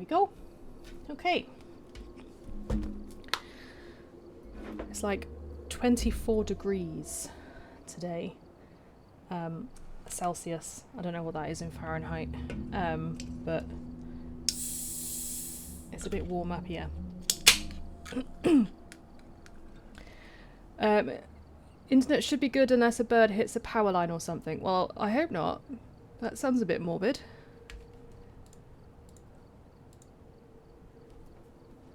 we go. Okay. It's like 24 degrees today. Celsius. I don't know what that is in Fahrenheit. But it's a bit warm up here. Internet should be good unless a bird hits a power line or something. Well, I hope not. That sounds a bit morbid.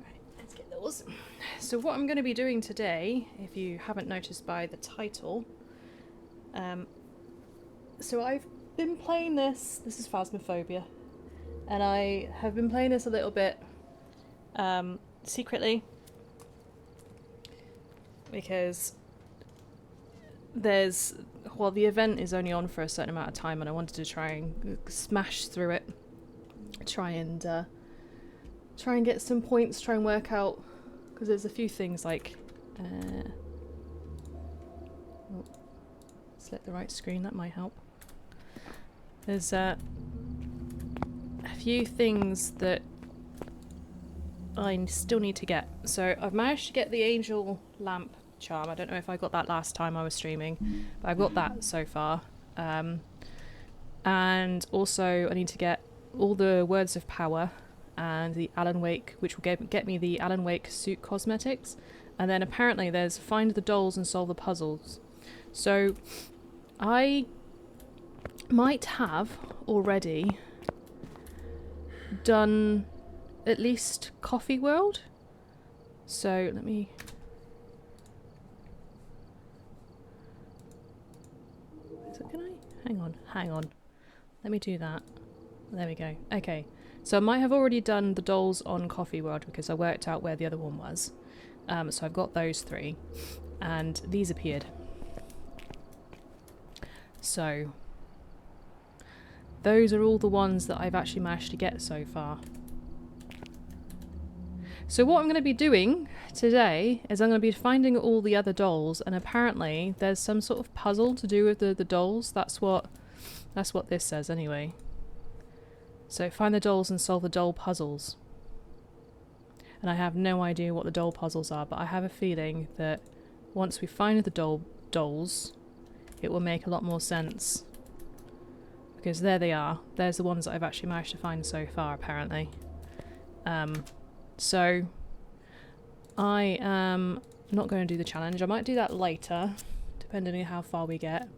Right, let's get those. So what I'm going to be doing today, if you haven't noticed by the title, so I've been playing this is Phasmophobia, and I have been playing this a little bit secretly, because the event is only on for a certain amount of time, and I wanted to try and smash through it, try and get some points, try and work out, because there's a few things like select the right screen, that might help. There's a few things that I still need to get. So I've managed to get the angel lamp charm. I don't know if I got that last time I was streaming, but I've got that so far. And also I need to get all the words of power and the Alan Wake, which will get me the Alan Wake suit cosmetics. And then apparently there's find the dolls and solve the puzzles. So I might have already done at least Coffee World. So let me... Can I? Hang on. Let me do that. There we go. Okay. So I might have already done the dolls on Coffee World because I worked out where the other one was. So I've got those three. And these appeared. So those are all the ones that I've actually managed to get so far. So what I'm going to be doing today is I'm going to be finding all the other dolls, and apparently there's some sort of puzzle to do with the dolls. That's what this says anyway. So find the dolls and solve the doll puzzles. And I have no idea what the doll puzzles are, but I have a feeling that once we find the dolls, it will make a lot more sense. Because there they are. There's the ones that I've actually managed to find so far, apparently. So I am not going to do the challenge. I might do that later, depending on how far we get.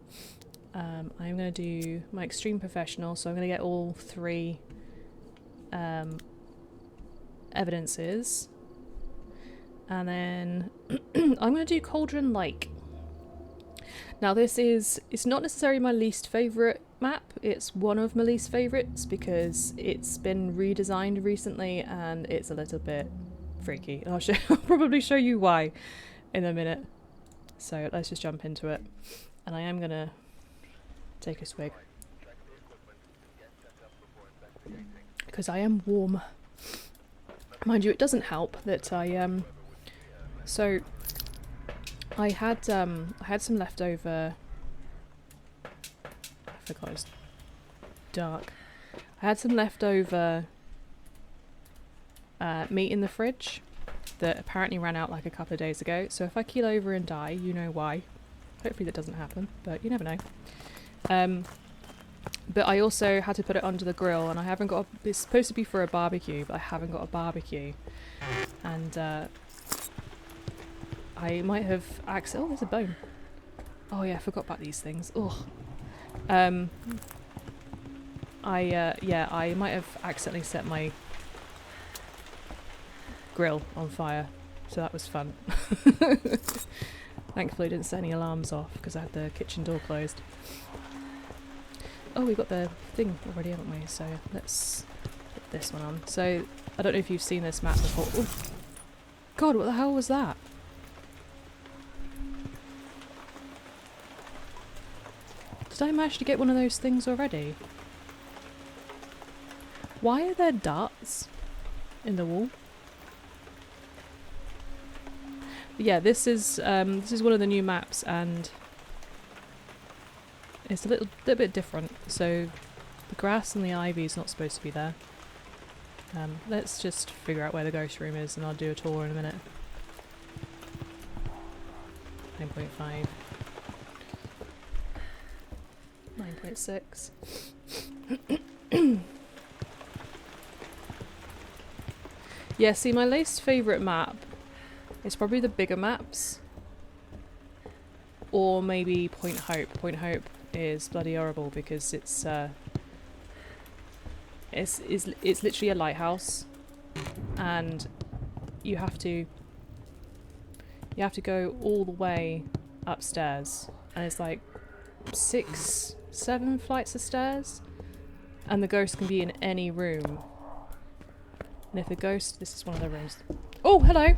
I'm going to do my extreme professional, so I'm going to get all three evidences. And then I'm going to do Cauldron Lake. Now it's not necessarily my least favourite map, it's one of my least favourites because it's been redesigned recently and it's a little bit freaky. I'll probably show you why in a minute. So let's just jump into it. And I am going to take a swig. Because I am warm. Mind you, it doesn't help that so I had some leftover. I forgot it's dark. I had some leftover meat in the fridge that apparently ran out like a couple of days ago. So if I keel over and die, you know why. Hopefully that doesn't happen, but you never know. But I also had to put it under the grill, and I haven't got. It's supposed to be for a barbecue, but I haven't got a barbecue, and I might have accidentally. Oh, there's a bone. Oh yeah, I forgot about these things. Ugh. I might have accidentally set my grill on fire, so that was fun. Thankfully, I didn't set any alarms off because I had the kitchen door closed. Oh, we've got the thing already, haven't we? So let's put this one on. So I don't know if you've seen this map before. Oh, God, what the hell was that? Did I manage to get one of those things already? Why are there darts in the wall? But yeah, this is one of the new maps, and it's a little bit different. So the grass and the ivy is not supposed to be there. Let's just figure out where the ghost room is and I'll do a tour in a minute. 9.5. 9.6. Yeah, see, my least favourite map is probably the bigger maps. Or maybe Point Hope. Point Hope is bloody horrible because it's literally a lighthouse, and you have to go all the way upstairs, and it's like 6, 7 flights of stairs, and the ghost can be in any room. And if the ghost, this is one of the rooms. Oh, hello.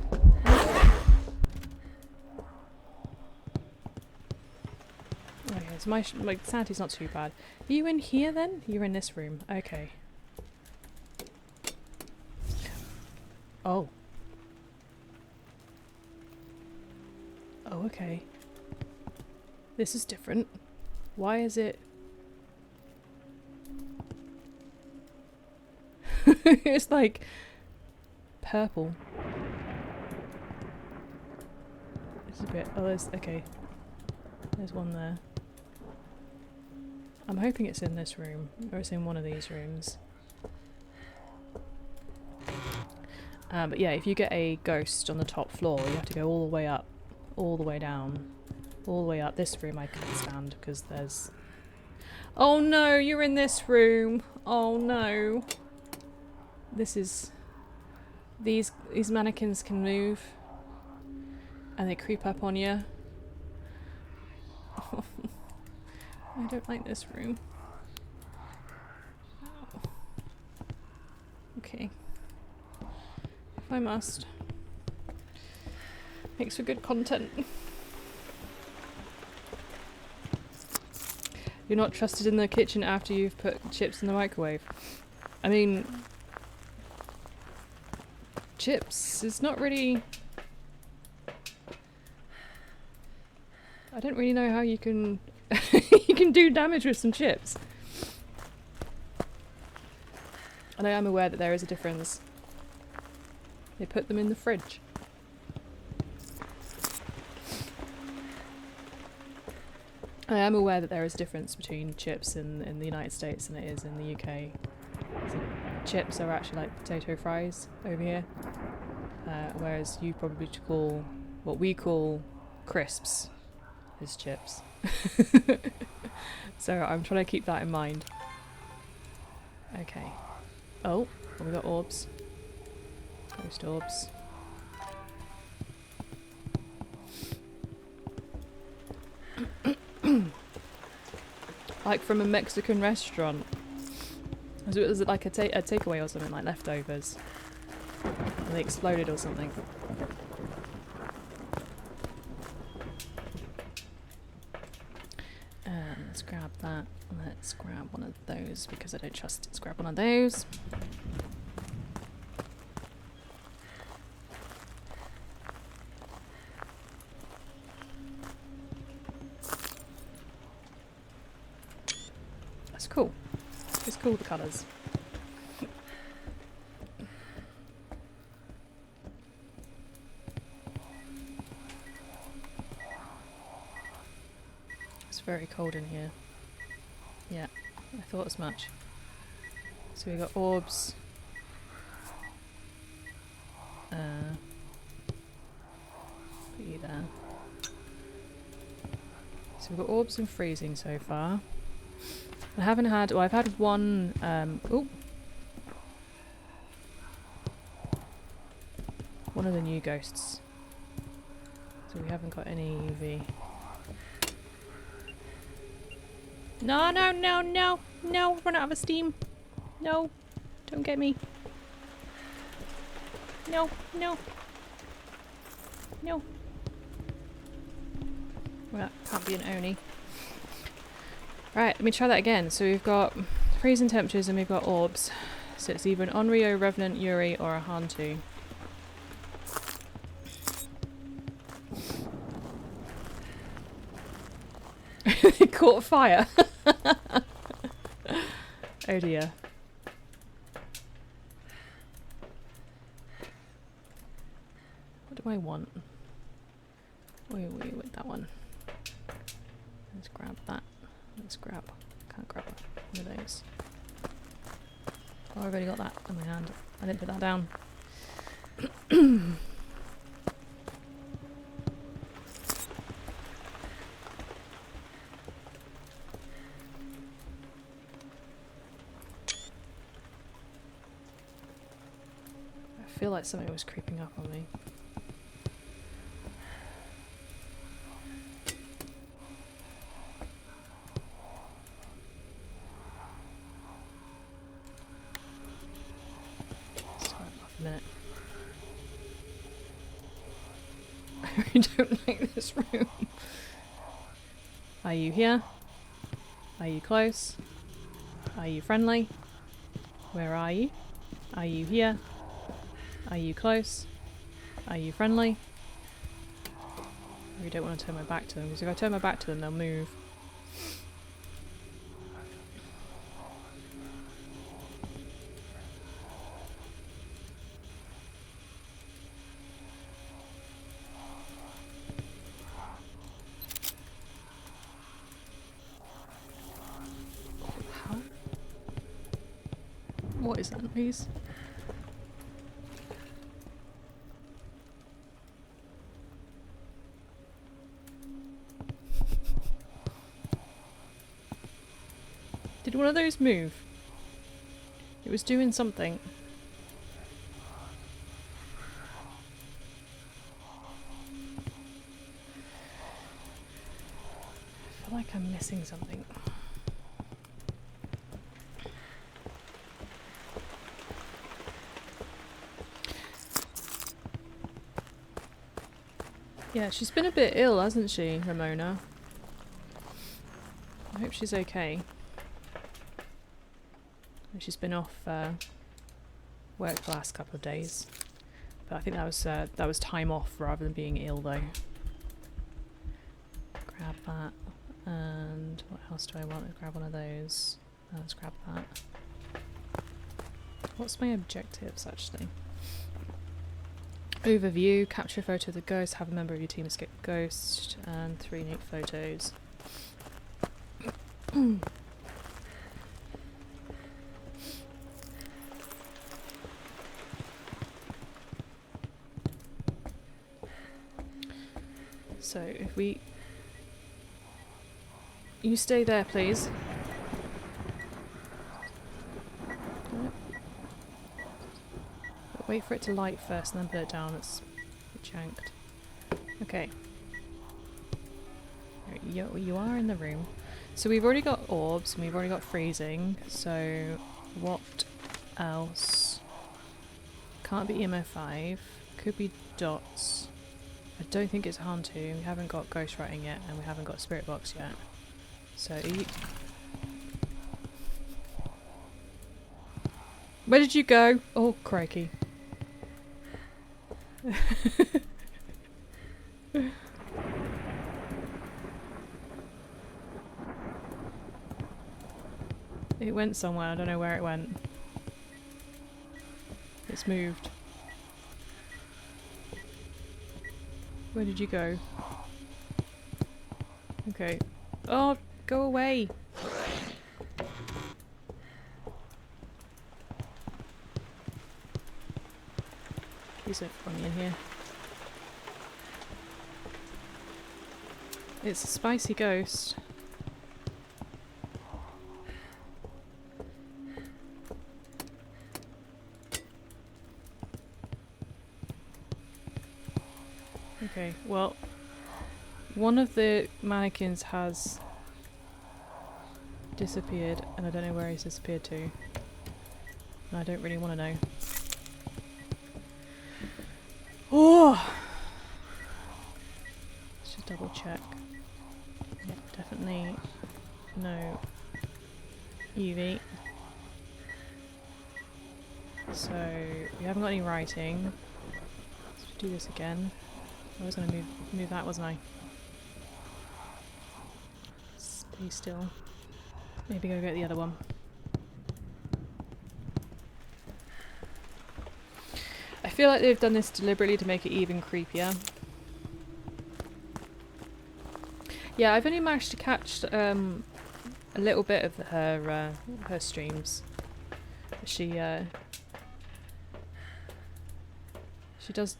Okay, so my sanity's not too bad. Are you in here then? You're in this room. Okay. Oh. Oh, okay. This is different. Why is it... It's like... purple. It's a bit... Oh, there's... Okay. There's one there. I'm hoping it's in this room. Or it's in one of these rooms. But yeah, if you get a ghost on the top floor, you have to go all the way up, all the way down, all the way up. This room I can't stand because there's... Oh no, you're in this room! Oh no! This is... These mannequins can move. And they creep up on you. I don't like this room. Okay. If I must. Makes for good content. You're not trusted in the kitchen after you've put chips in the microwave. I mean... chips is not really... I don't really know how you can... you can do damage with some chips. And I am aware that there is a difference. They put them in the fridge. I am aware that there is a difference between chips in the United States than it is in the UK. So chips are actually like potato fries over here. Whereas you probably call what we call crisps is chips. So I'm trying to keep that in mind. Okay. Oh, we got orbs. Ghost orbs. Like from a Mexican restaurant. Was it like a takeaway or something, like leftovers? And they exploded or something. Let's grab that. Let's grab one of those because I don't trust it. Let's grab one of those. That's cool. It's cool, the colours. Very cold in here. Yeah, I thought as much. So we got orbs. Put you there. So we've got orbs and freezing so far. I haven't had... Well, I've had one... oh! One of the new ghosts. So we haven't got any UV. No, no, no, no, no, run out of steam. No, don't get me. No, no. No. Well, that can't be an Oni. Right, let me try that again. So we've got freezing temperatures and we've got orbs. So it's either an Onryo, Revenant, Yuri, or a Hantu. It caught fire. Oh dear. What do I want? Wait, that one. Let's grab that. Let's grab. Can't grab one of those. Oh, I've already got that in my hand. I didn't put that down. I feel like something was creeping up on me. Minute. I really don't like this room. Are you here? Are you close? Are you friendly? Where are you? Are you here? Are you close? Are you friendly? I really don't want to turn my back to them, because if I turn my back to them, they'll move. What is that noise? Did one of those move? It was doing something. I feel like I'm missing something. Yeah, she's been a bit ill, hasn't she, Ramona? I hope she's okay. She's been off work the last couple of days, but I think that was time off rather than being ill, though. Grab that, and what else do I want? I'll grab one of those. Let's grab that. What's my objectives, actually? Overview, capture a photo of the ghost, have a member of your team escape the ghost, and 3 unique photos. So if we... You stay there, please. Wait for it to light first and then put it down. It's chanked. Okay. You are in the room. So we've already got orbs and we've already got freezing. So what else? Can't be EMO5. Could be dots. I don't think it's Hantu. We haven't got ghostwriting yet and we haven't got spirit box yet. So where did you go? Oh, crikey. It went somewhere, I don't know where it went. It's moved. Where did you go? Okay. Oh, go away! Please don't throw me in here. It's a spicy ghost. Okay, well, one of the mannequins has disappeared, and I don't know where he's disappeared to. And I don't really want to know. Oh! Let's just double check. Yep, definitely no UV. So, we haven't got any writing. Let's do this again. I was going to move that, wasn't I? Stay still. Maybe go get the other one. I feel like they've done this deliberately to make it even creepier. Yeah, I've only managed to catch a little bit of her streams. She does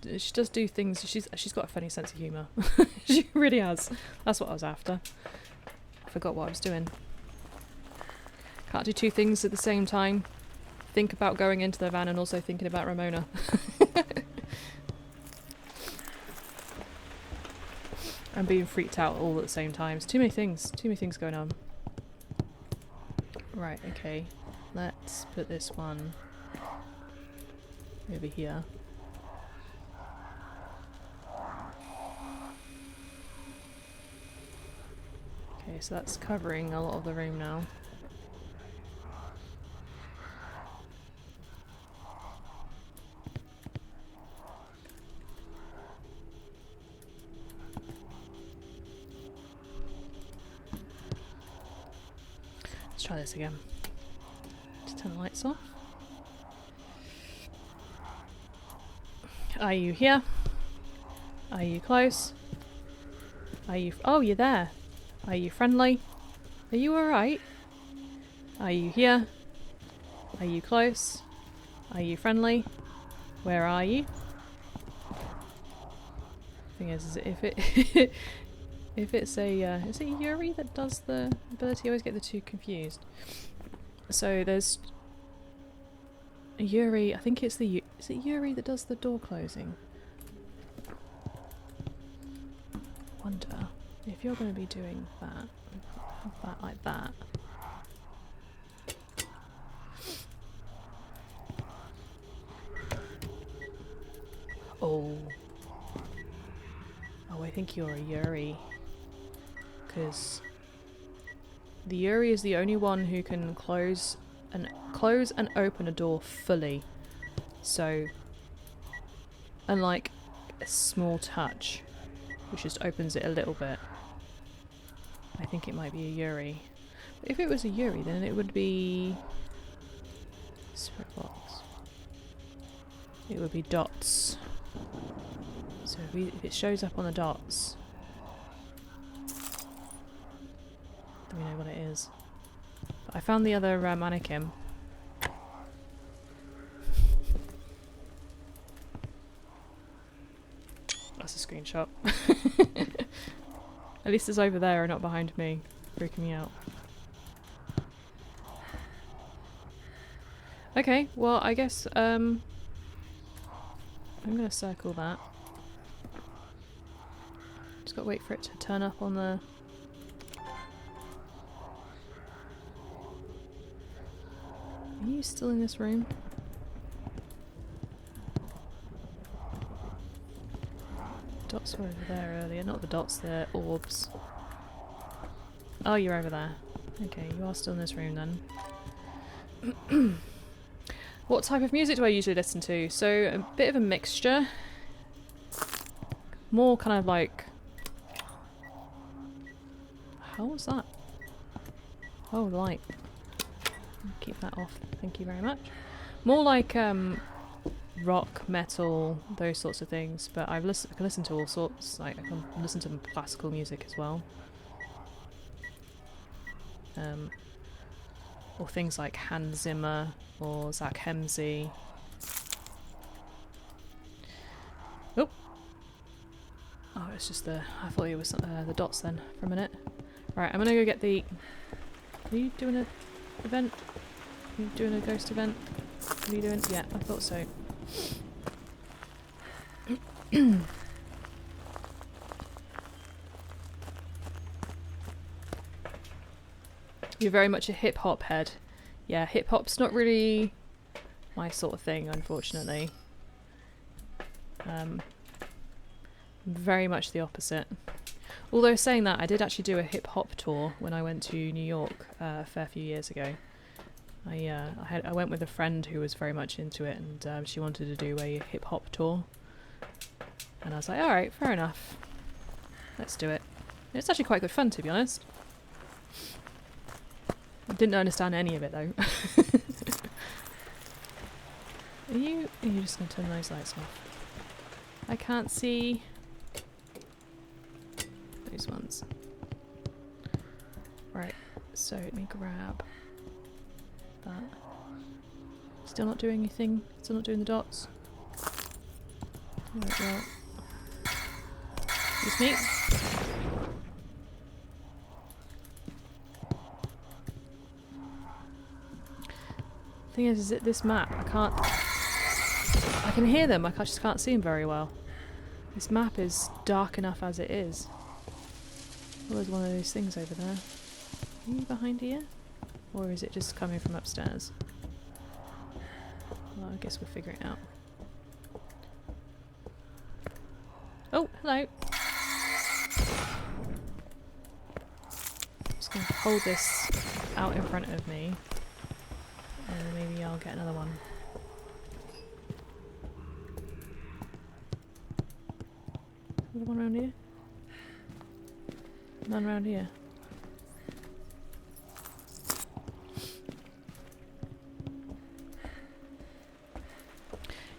do things. She's got a funny sense of humour. She really has. That's what I was after. I forgot what I was doing. Can't do two things at the same time. Think about going into the van and also thinking about Ramona. And being freaked out all at the same time. It's too many things. Too many things going on. Right, okay. Let's put this one over here. Okay, so that's covering a lot of the room now. Let's try this again. Just turn the lights off. Are you here? Are you close? Are you... Oh, you're there. Are you friendly? Are you alright? Are you here? Are you close? Are you friendly? Where are you? Thing is if it... if it's a... is it Yuri that does the ability? I always get the two confused. So there's... Yuri... I think it's the... Is it Yuri that does the door closing? Wonder if you're going to be doing that. Have that like that. Oh. Oh, I think you're a Yuri. Because the Yuri is the only one who can close and open a door fully. So, unlike a small touch, which just opens it a little bit, I think it might be a Yuri. But if it was a Yuri, then it would be Spirit Box. It would be dots. So if it shows up on the dots, then we know what it is. But I found the other mannequin. That's a screenshot. At least it's over there and not behind me, freaking me out. Okay, well I guess I'm gonna circle that. Just gotta wait for it to turn up on the... Are you still in this room? Dots were over there earlier, not the dots, the orbs. Oh, you're over there. Okay, you are still in this room then. What type of music do I usually listen to? So, a bit of a mixture. More kind of like... How was that? Oh, light. Keep that off, thank you very much. More like rock, metal, those sorts of things, but I can listen to all sorts. Like I can listen to classical music as well, or things like Hans Zimmer or Zach Hemsey. Oh, it's just the... I thought it was the dots then for a minute. Right, I'm gonna go get the... Are you doing an event? Are you doing a ghost event? What are you doing? Yeah, I thought so. You're very much a hip-hop head. Yeah, hip-hop's not really my sort of thing, unfortunately. Very much the opposite. Although saying that, I did actually do a hip-hop tour when I went to New York a fair few years ago. I went with a friend who was very much into it, and she wanted to do a hip-hop tour. And I was like, alright, fair enough. Let's do it. It's actually quite good fun, to be honest. I didn't understand any of it, though. Are you just gonna turn those lights off? I can't see those ones. Right, so let me grab that. Still not doing anything, still not doing the dots. Alright, well. Excuse me. Thing is that this map, I can hear them, I just can't see them very well. This map is dark enough as it is. Oh, there's one of those things over there. Are you behind here? Or is it just coming from upstairs? Well, I guess we'll figure it out. Oh, hello! I'm just going to hold this out in front of me. And then maybe I'll get another one. Another one around here? None around here.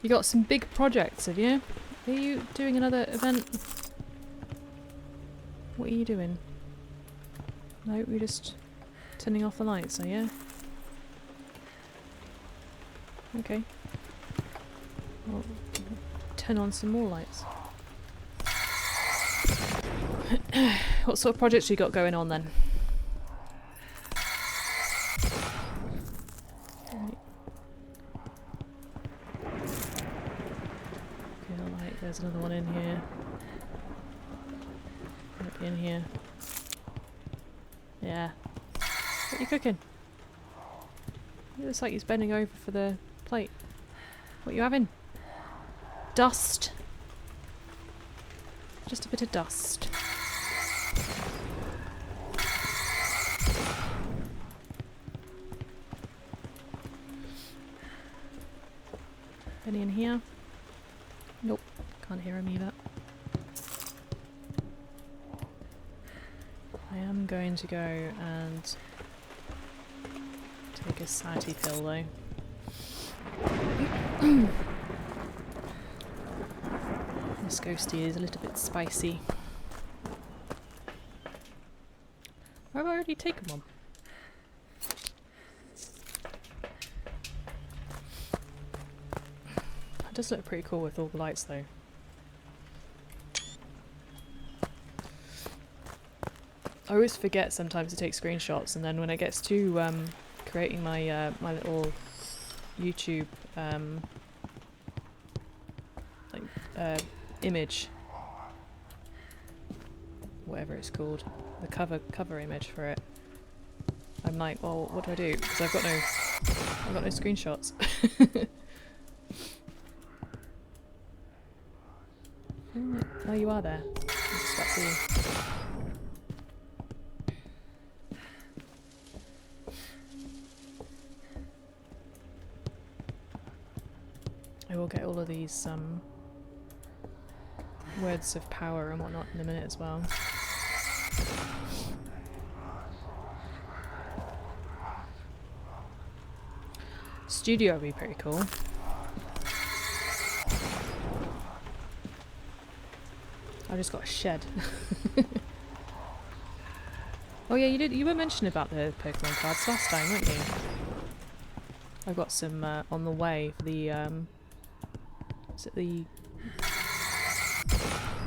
You got some big projects, have you? Are you doing another event? What are you doing? No, we're just turning off the lights, are you? Okay. Well, turn on some more lights. What sort of projects you got going on then? Feel like there's another one in here. Might be in here. Yeah. What are you cooking? It looks like he's bending over for the plate. What are you having? Dust. Just a bit of dust. Any in here? Nope. Can't hear him either. I am going to go and take a sanity pill though. This ghosty is a little bit spicy. I've already taken one. It does look pretty cool with all the lights though. I always forget sometimes to take screenshots, and then when it gets to creating my my little YouTube image, whatever it's called, the cover image for it, I'm like, well, what do I do? Because I've got no screenshots. Oh, you are there. I'm just about to see you. I will get all of these words of power and whatnot in a minute as well. Studio would be pretty cool. I just got a shed. Oh yeah, you were mentioning about the Pokemon cards last time, weren't you? I've got some on the way for the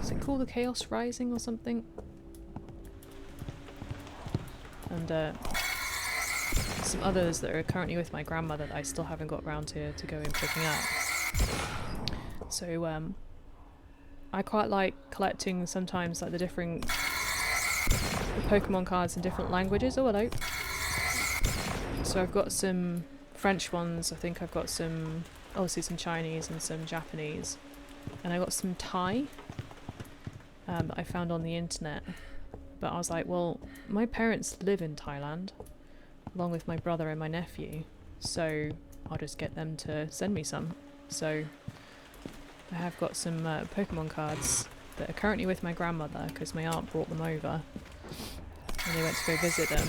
is it called the Chaos Rising or something? And some others that are currently with my grandmother that I still haven't got around to going picking up. So I quite like collecting sometimes like the Pokemon cards in different languages. Oh, hello. So I've got some French ones, I think I've got some, obviously some Chinese and some Japanese. And I got some Thai that I found on the internet. But I was like, well, my parents live in Thailand, along with my brother and my nephew, so I'll just get them to send me some. So I have got some Pokemon cards that are currently with my grandmother because my aunt brought them over and they went to go visit them.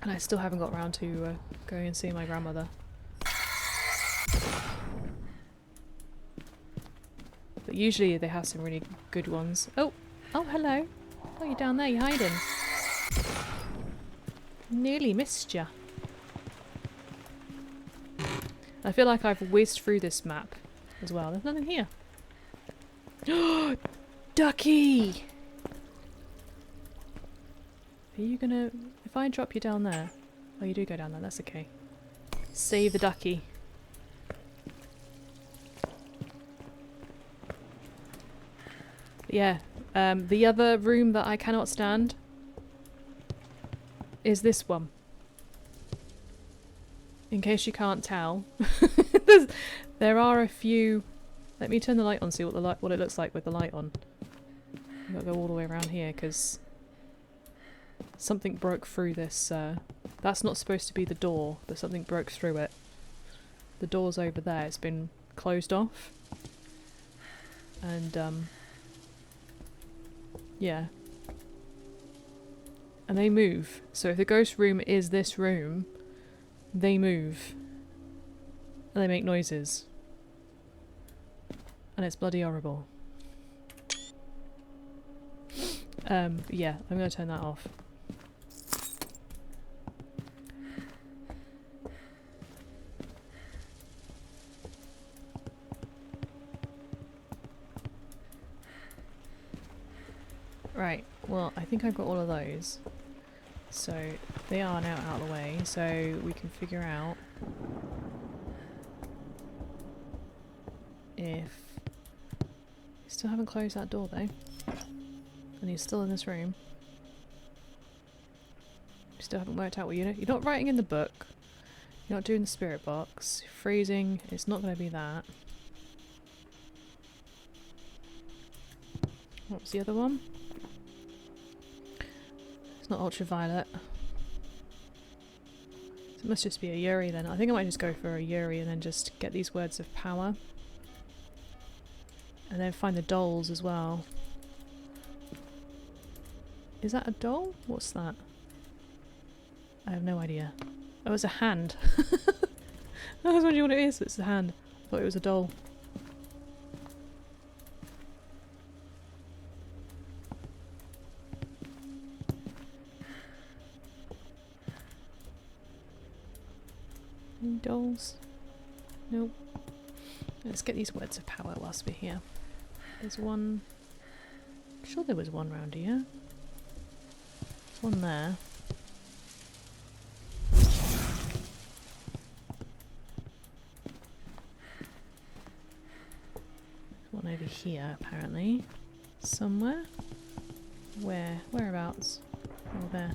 And I still haven't got around to going and seeing my grandmother. But usually they have some really good ones. Oh! Oh, hello! Oh, you're down there, you're hiding. Nearly missed ya. I feel like I've whizzed through this map as well. There's nothing here. Ducky! Are you gonna... If I drop you down there... Oh, you do go down there, that's okay. Save the ducky. Yeah, the other room that I cannot stand is this one. In case you can't tell. There are a few... Let me turn the light on, see what it looks like with the light on. I've got to go all the way around here, because something broke through this... that's not supposed to be the door, but something broke through it. The door's over there, it's been closed off. And, yeah. And they move. So if the ghost room is this room, they move. And they make noises. And it's bloody horrible. Yeah, I'm gonna turn that off. Right, well, I think I've got all of those. So, they are now out of the way, so we can figure out if... We still haven't closed that door though. And he's still in this room. We still haven't worked out what you're not writing in the book. You're not doing the spirit box. Freezing, it's not going to be that. What was the other one? It's not ultraviolet. So it must just be a Yuri then. I think I might just go for a Yuri and then just get these words of power. And then find the dolls as well. Is that a doll? What's that? I have no idea. Oh, it's a hand. I was wondering what it is. It's a hand. I thought it was a doll. Any dolls? Nope. Let's get these words of power whilst we're here. There's one... I'm sure there was one round here. There's one there. There's one over here, apparently. Somewhere. Where? Whereabouts? Oh, there.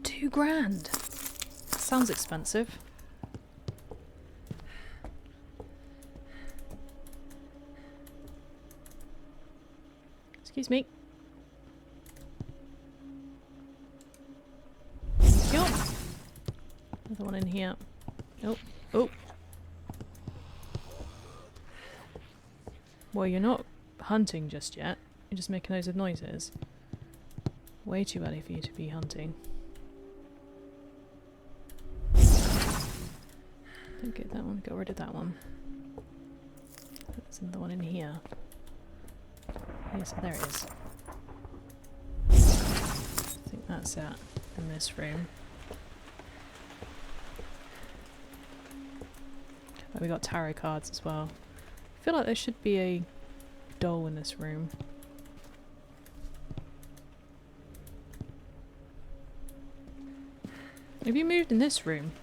£2,000. Sounds expensive. Excuse me. Thank you. Another one in here. Oh, oh. Well, you're not hunting just yet. You're just making loads of noises. Way too early for you to be hunting. Don't get that one, get rid of that one. There's another one in here. Yes, there it is. I think that's it in this room. Oh, we got tarot cards as well. I feel like there should be a doll in this room. Have you moved in this room?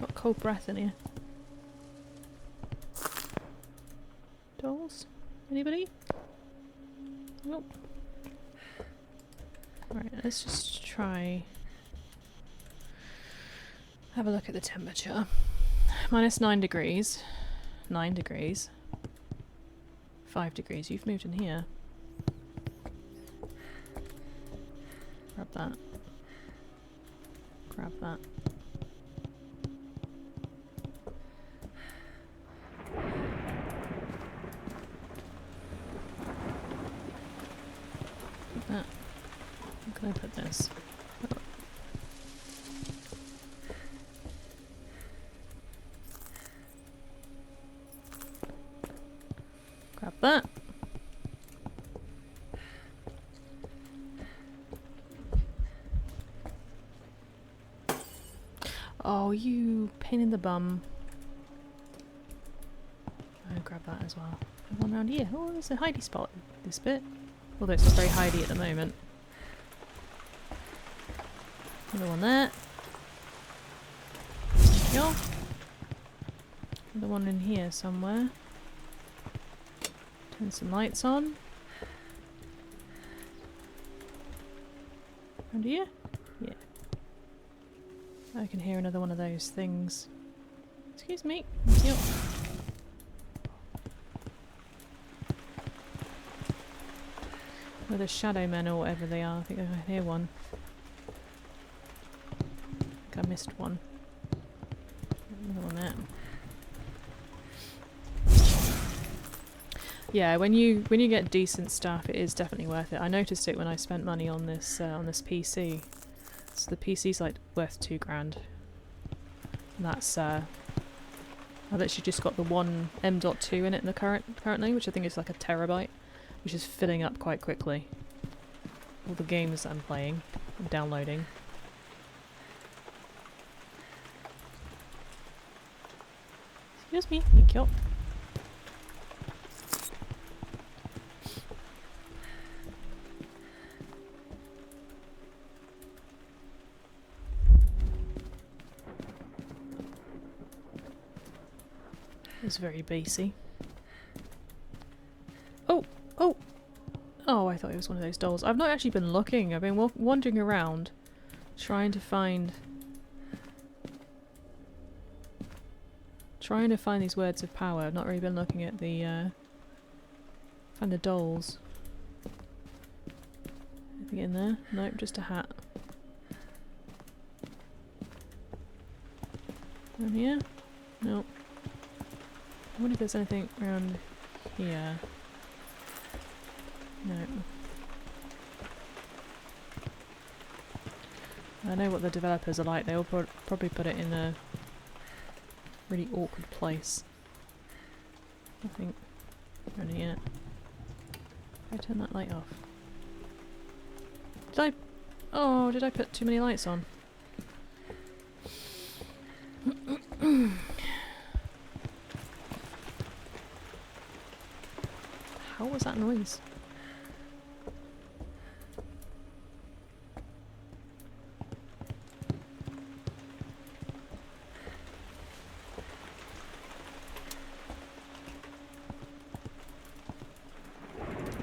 Got cold breath in here. Dolls? Anybody? Nope. Alright, let's just try... have a look at the temperature. -9 degrees. 9 degrees. 5 degrees. You've moved in here. Grab that. Grab that. Put that. Where can I put this? Oh. Grab that. Oh, you pain in the bum. I'll grab that as well. One around here. Oh, there's a hidey spot in this bit. Although it's not very hidey at the moment. Another one there. There we go. Another one in here somewhere. Turn some lights on. Around here? Yeah. I can hear another one of those things. Excuse me. Thank you. Or the shadow men or whatever they are. I think I can hear one. I think I missed one. Another one there. Yeah, when you get decent stuff, it is definitely worth it. I noticed it when I spent money on this PC. So the PC's like worth £2 grand. And that's I've actually just got the one M.2 in it in the currently, which I think is like a terabyte, which is filling up quite quickly. All the games that I'm playing and downloading. Excuse me, thank you. It's very bassy. Oh! Oh! Oh, I thought it was one of those dolls. I've not actually been looking. I've been wandering around trying to find these words of power. I've not really been looking at the find the dolls. Anything in there? Nope, just a hat. Down here? Nope. I wonder if there's anything around here. No. I know what the developers are like. They'll probably put it in a really awkward place. Nothing around here. I turn that light off. Did I? Oh, did I put too many lights on? How was that noise?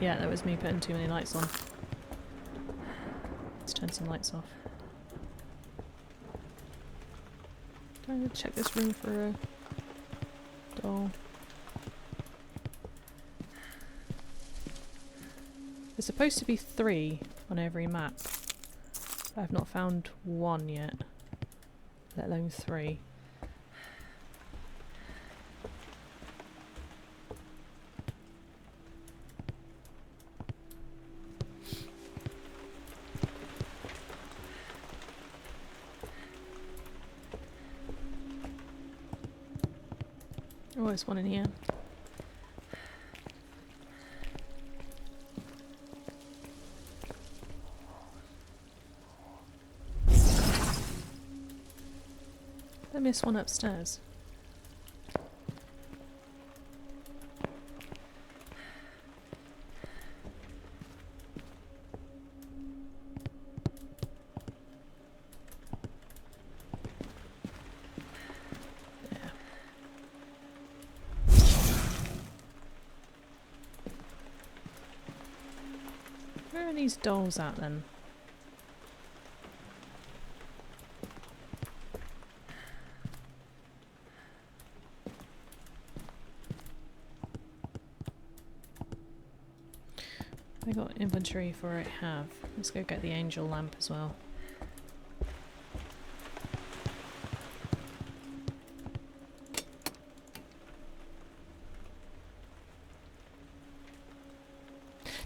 Yeah, that was me putting too many lights on. Let's turn some lights off. Do I need to check this room for a doll? There's supposed to be 3 on every map. I've not found 1 yet, let alone 3. Oh, there's one in here. I missed one upstairs. There. Where are these dolls at then? I got inventory for it. Have. Let's go get the angel lamp as well.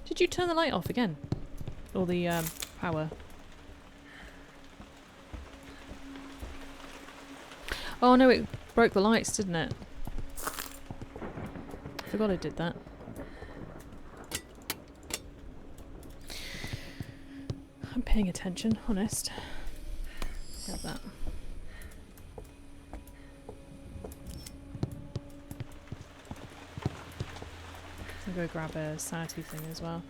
Did you turn the light off again? Or the power? Oh no, it broke the lights, didn't it? Forgot I did that. I'm paying attention, honest. Grab that. I'll go grab a sanity thing as well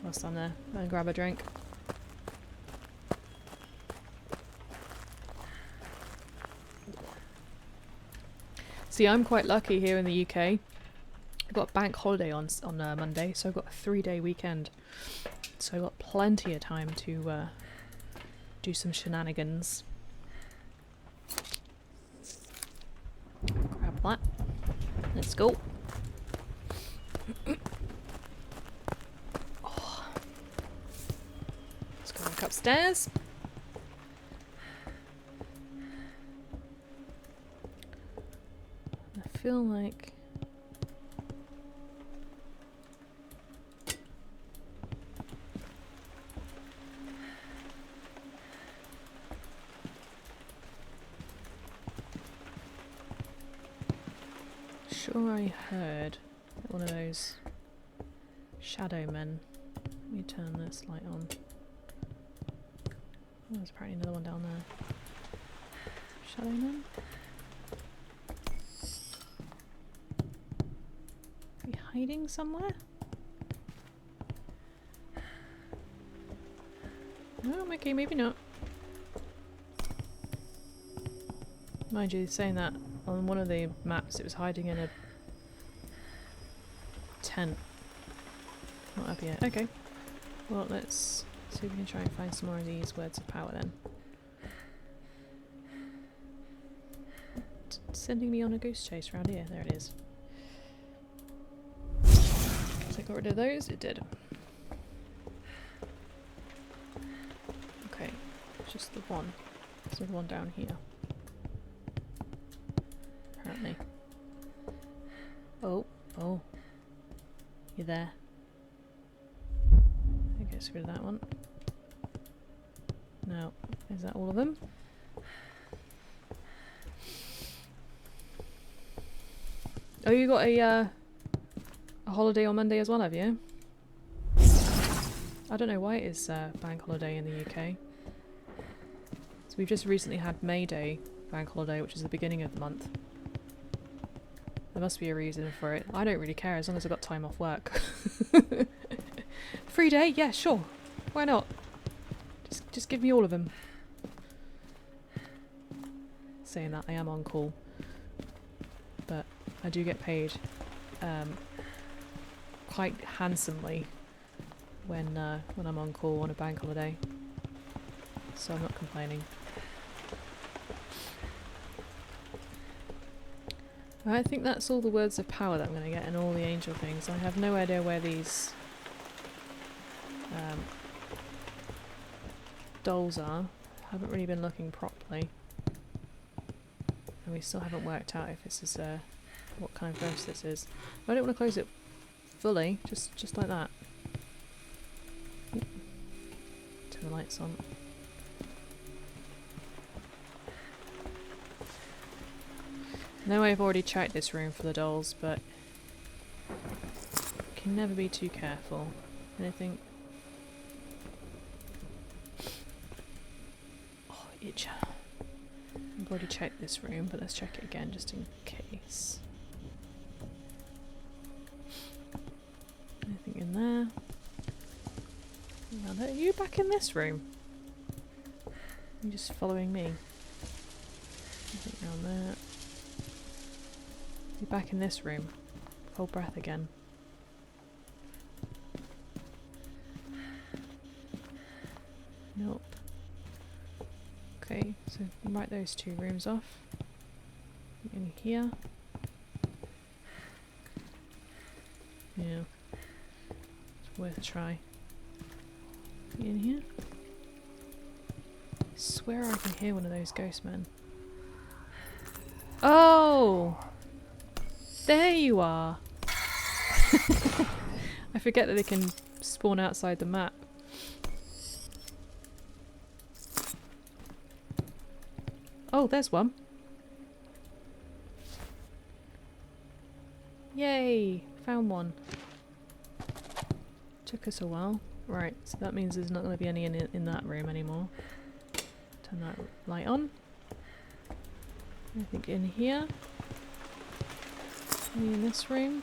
whilst I'm there and grab a drink. See, I'm quite lucky here in the UK. I've got a bank holiday on Monday, so I've got a 3-day weekend. So I've got plenty of time to do some shenanigans. Grab that. Let's go. Oh. Let's go back upstairs. I feel like I heard one of those shadow men. Let me turn this light on. Oh, there's apparently another one down there. Shadow men? Are we hiding somewhere? No, okay, maybe not. Mind you, saying that on one of the maps it was hiding in a tent. Not up yet. Okay. Well, let's see if we can try and find some more of these words of power then. It's sending me on a goose chase around here. There it is. So I got rid of those. It did. Okay. Just the one. There's another one down here. Apparently. Oh. Oh. You're there. I guess rid of that one. No. Is that all of them? Oh, you got a holiday on Monday as well, have you? I don't know why it is bank holiday in the UK. So we've just recently had May Day bank holiday, which is the beginning of the month. There must be a reason for it. I don't really care as long as I've got time off work. Free day? Yeah, sure. Why not? Just give me all of them. Saying that, I am on call. But I do get paid quite handsomely when I'm on call on a bank holiday. So I'm not complaining. I think that's all the words of power that I'm going to get and all the angel things. I have no idea where these dolls are. Haven't really been looking properly. And we still haven't worked out if this is what kind of ghost this is. I don't want to close it fully, just like that. Oop. Turn the lights on. I know I've already checked this room for the dolls, but can never be too careful. Anything? Oh, itch. I've already checked this room, but let's check it again just in case. Anything in there? Now, are you back in this room? You're just following me. Nothing around there. You're back in this room. Hold breath again. Nope. Okay, so write those two rooms off. In here. Yeah. It's worth a try. In here? I swear I can hear one of those ghost men. Oh! There you are! I forget that they can spawn outside the map. Oh, there's one. Yay! Found one. Took us a while. Right, so that means there's not going to be any in that room anymore. Turn that light on. Anything in here? Any in this room?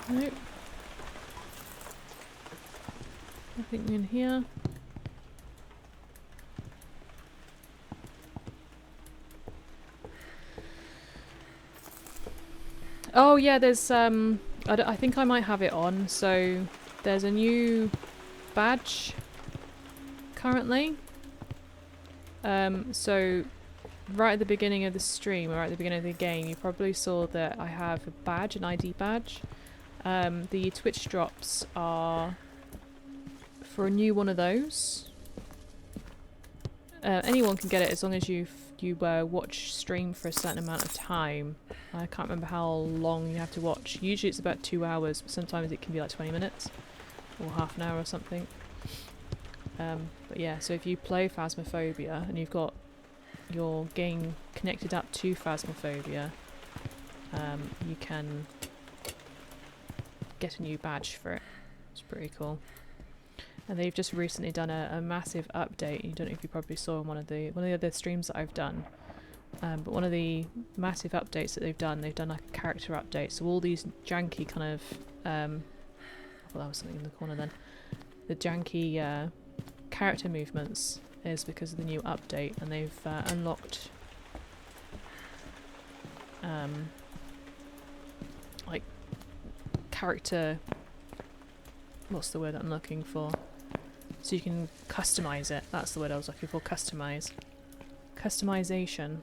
Nope. Nothing in here. Oh yeah, there's I think I might have it on. So there's a new badge currently. So right at the beginning of the stream, or at the beginning of the game, you probably saw that I have a badge, an ID badge. The Twitch drops are for a new one of those. Anyone can get it as long as you watch stream for a certain amount of time. I can't remember how long you have to watch. Usually it's about 2 hours, but sometimes it can be like 20 minutes or half an hour or something. But yeah, so if you play Phasmophobia and you've got your game connected up to Phasmophobia, you can get a new badge for it. It's pretty cool. And they've just recently done a massive update. You don't know if you probably saw in one of the other streams that I've done. But one of the massive updates that they've done like a character update. So all these janky kind of well, that was something in the corner then. The janky character movements is because of the new update, and they've unlocked like character. What's the word that I'm looking for? So you can customize it. That's the word I was looking for. Customize. Customization.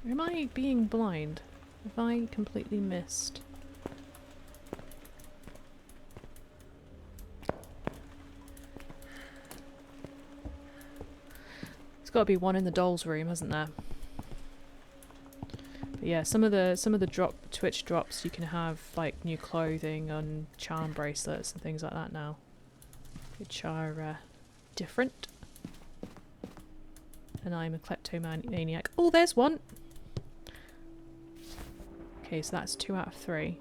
Or am I being blind? Have I completely missed? There's got to be one in the dolls room, hasn't there? But yeah, some of the Twitch drops you can have like new clothing and charm bracelets and things like that now, which are different. And I'm a kleptomaniac. Oh, there's one! Okay, so that's 2 out of 3.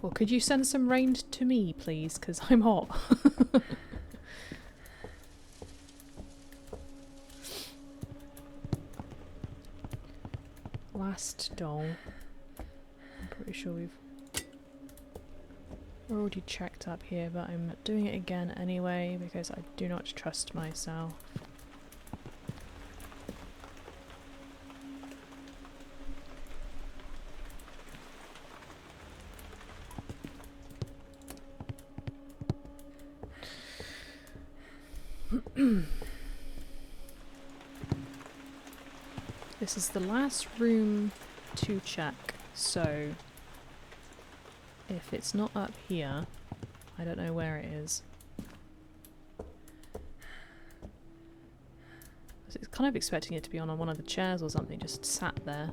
Well, could you send some rain to me, please? Because I'm hot. Last doll. I'm pretty sure we've already checked up here, but I'm doing it again anyway because I do not trust myself. This is the last room to check, so if it's not up here, I don't know where it is. I was kind of expecting it to be on one of the chairs or something, just sat there.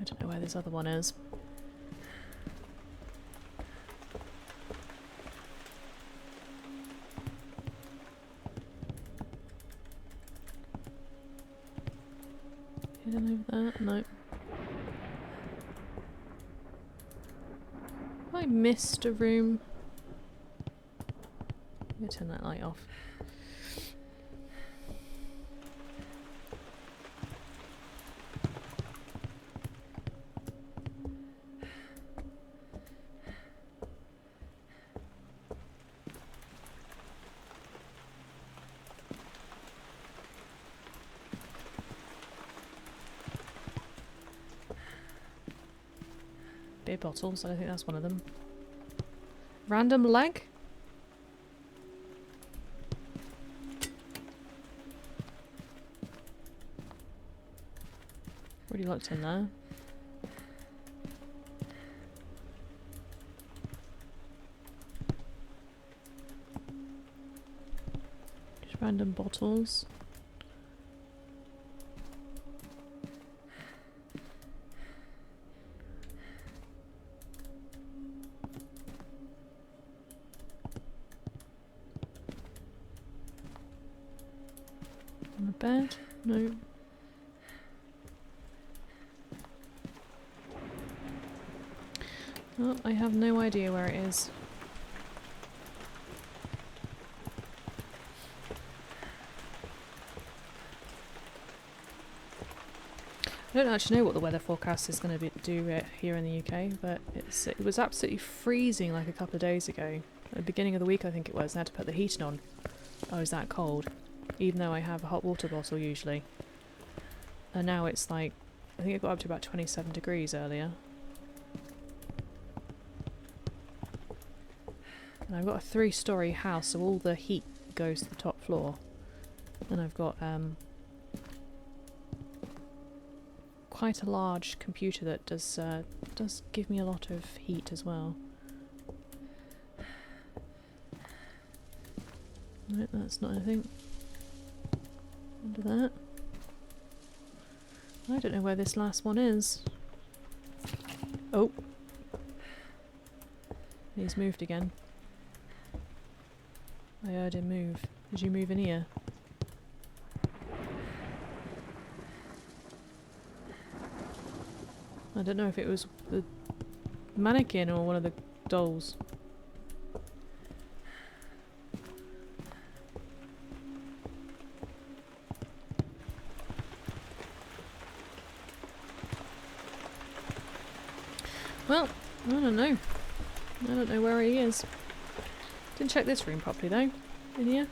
I don't know where this other one is. Hidden over there? No. Have I missed a room? I'm gonna turn that light off. Beer bottles, I don't think that's one of them. Random leg? Already looked in there. Just random bottles. On the bed? No. Oh, I have no idea where it is. I don't actually know what the weather forecast is going to do here in the UK, but it was absolutely freezing like a couple of days ago. At the beginning of the week I think it was, and I had to put the heating on. I was that cold, even though I have a hot water bottle usually. And now it's like, I think it got up to about 27 degrees earlier. And I've got a 3-storey house, so all the heat goes to the top floor. And I've got quite a large computer that does give me a lot of heat as well. No, that's not anything. Under that. I don't know where this last one is. Oh. He's moved again. I heard him move. Did you move in here? I don't know if it was the mannequin or one of the dolls. Well, I don't know. I don't know where he is. Didn't check this room properly though. In here.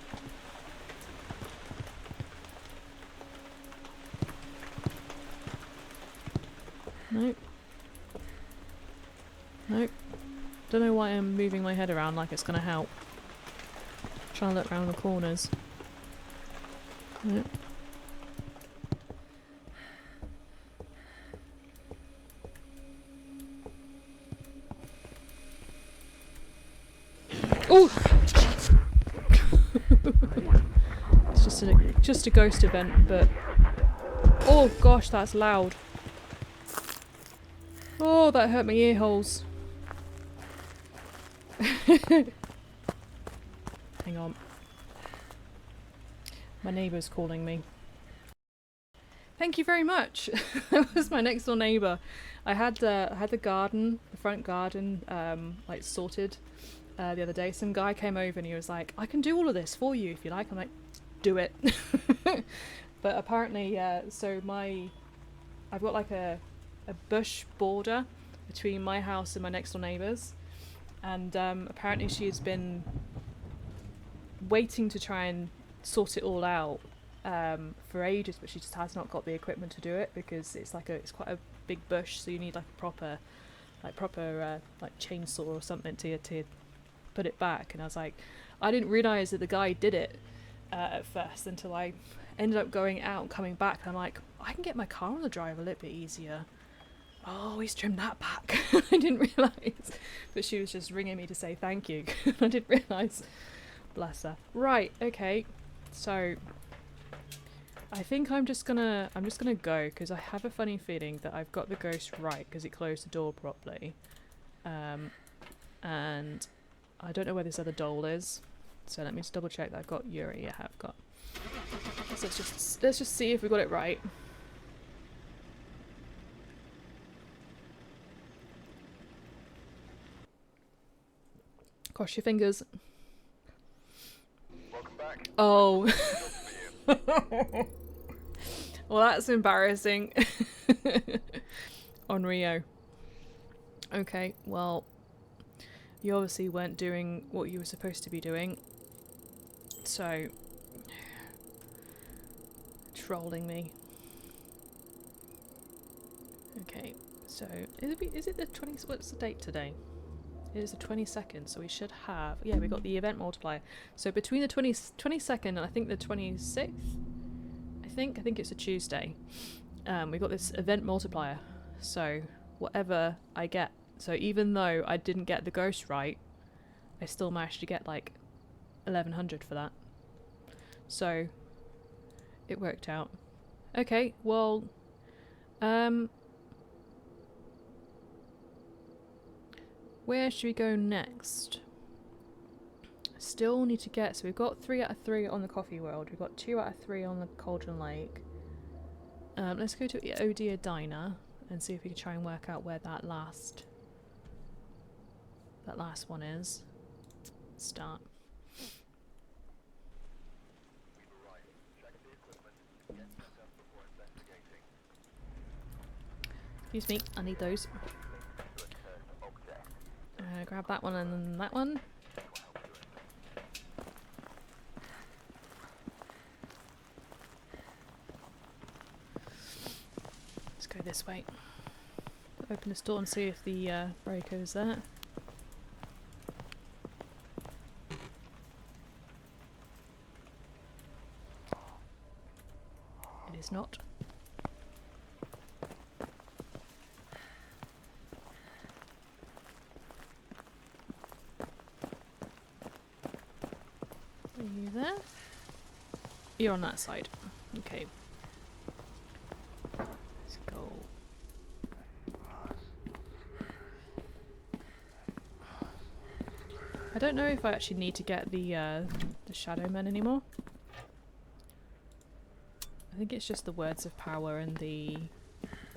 Nope. Nope. Don't know why I'm moving my head around like it's gonna help. Trying to look around the corners. Nope. Oh! It's just a ghost event, but oh gosh, that's loud. Oh, that hurt my ear holes. Hang on. My neighbour's calling me. Thank you very much. That was my next door neighbour. I had the garden, the front garden, like sorted the other day. Some guy came over and he was like, "I can do all of this for you if you like." I'm like, "Do it." But apparently, so I've got like a bush border between my house and my next door neighbour's, and apparently she's been waiting to try and sort it all out for ages, but she just has not got the equipment to do it because it's quite a big bush, so you need like a proper chainsaw or something to put it back. And I was like, I didn't realise that the guy did it at first until I ended up going out and coming back, and I'm like, I can get my car on the drive a little bit easier. Oh, he's trimmed that back. I didn't realise. But she was just ringing me to say thank you. I didn't realise. Bless her. Right, okay. So I think I'm just gonna go, because I have a funny feeling that I've got the ghost right because it closed the door properly. And I don't know where this other doll is. So let me just double check that I've got Yuri. I have got. So let's just see if we got it right. Cross your fingers. Welcome back. Oh. Well, that's embarrassing. On Rio. Okay, well, you obviously weren't doing what you were supposed to be doing. So, trolling me. Okay, So, is it the 20th? What's the date today? It is the 22nd, so we should have... Yeah, we got the event multiplier. So between the 22nd and I think the 26th, I think it's a Tuesday, we got this event multiplier. So whatever I get, so even though I didn't get the ghost right, I still managed to get like 1100 for that. So it worked out. Okay, well, where should we go next? Still need to get... So we've got 3 out of 3 on the Coffee World. We've got 2 out of 3 on the Cauldron Lake. Let's go to Oh Dear Diner and see if we can try and work out where that last one is. Start. Excuse me, I need those. Grab that one and then that one. Let's go this way. Open this door and see if the breaker is there. It is not. Are you there? You're on that side. Okay. Let's go. I don't know if I actually need to get the Shadow Men anymore. I think it's just the words of power and the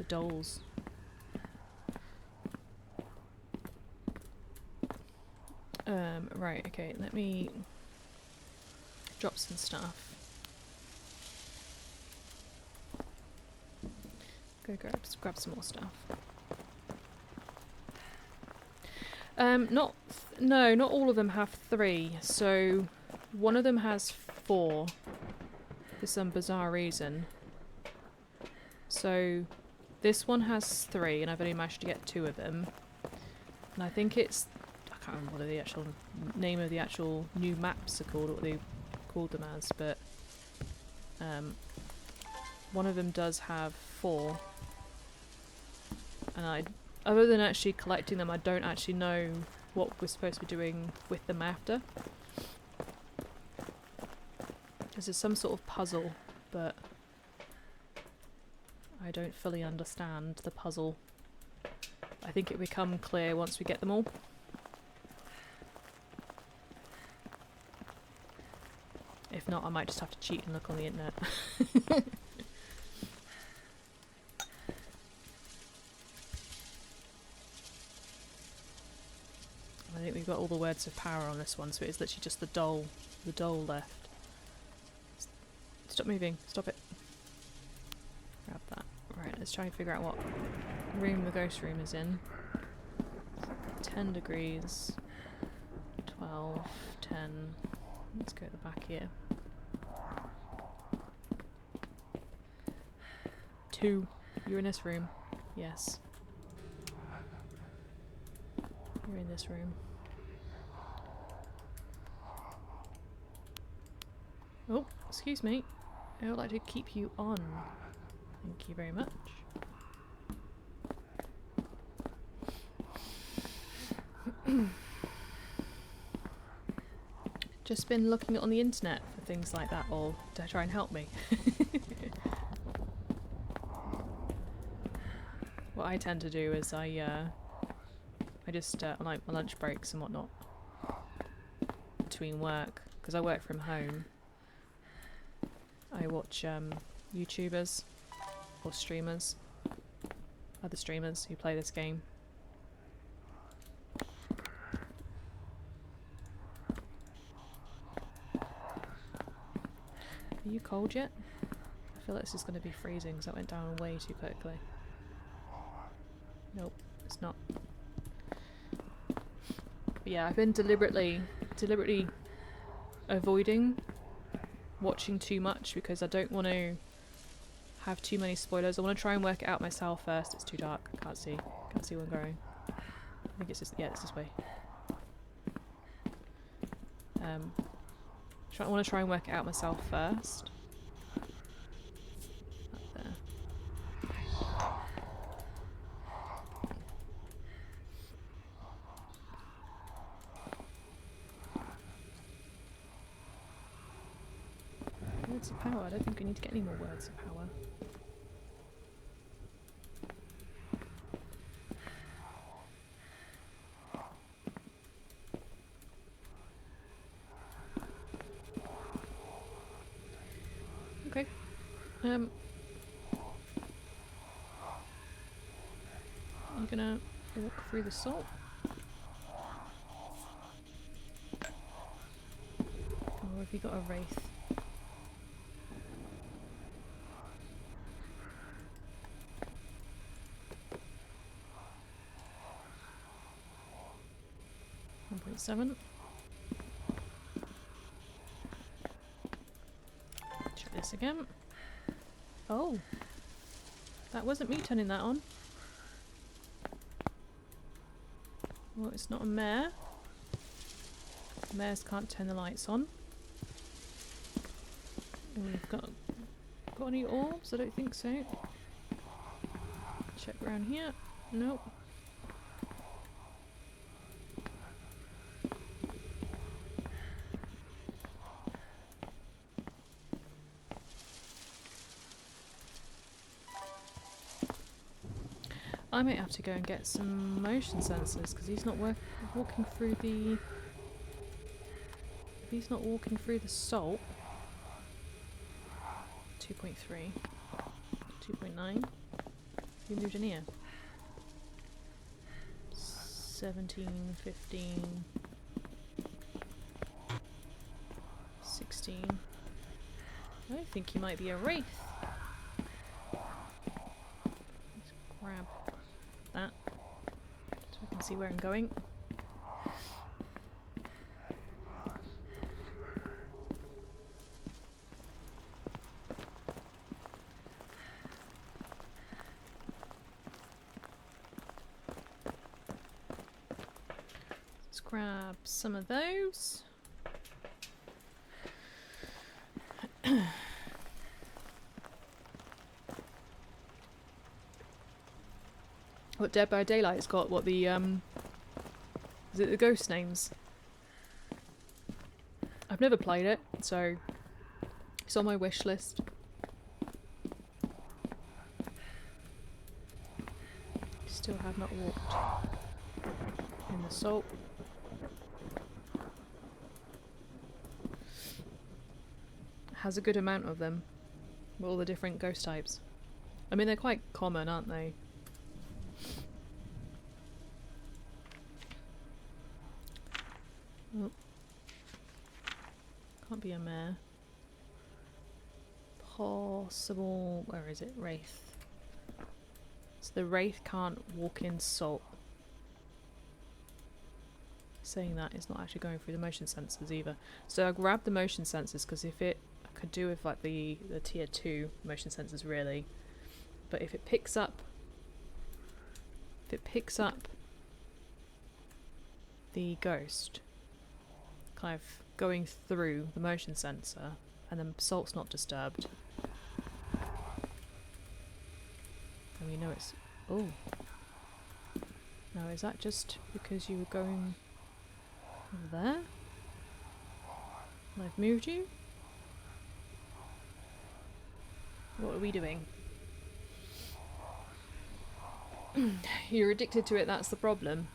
dolls. Right, okay, let me drop some stuff. Go grab some more stuff. No, not all of them have 3. So one of them has 4 for some bizarre reason. So this one has 3, and I've only managed to get 2 of them. And I think it's... I can't remember what the actual name of the actual new maps are called, or what they called them as, but one of them does have 4. And other than actually collecting them, I don't actually know what we're supposed to be doing with them after. This is some sort of puzzle, but I don't fully understand the puzzle. I think it will become clear once we get them all. If not, I might just have to cheat and look on the internet. I think we've got all the words of power on this one, so it's literally just the doll left. Stop moving, stop it. Grab that. Right, let's try and figure out what room the ghost room is in. 10 degrees, 12, 10. Let's go to the back here. 2. You're in this room. Yes. You're in this room. Oh, excuse me. I would like to keep you on. Thank you very much. Just been looking on the internet for things like that, or to try and help me. What I tend to do is I just on like my lunch breaks and whatnot between work, because I work from home, I watch YouTubers or streamers, other streamers who play this game. Are you cold yet? I feel like this is going to be freezing because that went down way too quickly. Nope, it's not. But yeah, I've been deliberately avoiding watching too much because I don't want to have too many spoilers. I want to try and work it out myself first. It's too dark. I can't see. Can't see where I'm going. I think it's just, yeah, it's this way. I want to try and work it out myself first. Up there. Words of power. I don't think we need to get any more words of power. Okay. You're gonna walk through the salt. Or have you got a wraith? .7. Try this again. Oh, that wasn't me turning that on. Well, it's not a mare. Mares can't turn the lights on. We've got any orbs? I don't think so. Check around here. Nope. I might have to go and get some motion sensors because he's not walking through the. If he's not walking through the salt. 2.3, 2.9. You moved in here. 17, 15, 16. I think he might be a wraith. Let's grab that so I can see where I'm going. Let's grab some of those. What Dead by Daylight's got? What the is it the ghost names? I've never played it, so it's on my wish list. Still have not walked in the salt. Has a good amount of them. All the different ghost types. I mean, they're quite common, aren't they? Oh. Can't be a mare. Possible. Where is it? Wraith. So the wraith can't walk in salt. Saying that, it's not actually going through the motion sensors either. So I grabbed the motion sensors because if it I could do with like the tier 2 motion sensors really, but if it picks up the ghost kind of going through the motion sensor and then salt's not disturbed, and we know it's oh now is that just because you were going there and I've moved you? What are we doing? You're addicted to it, that's the problem.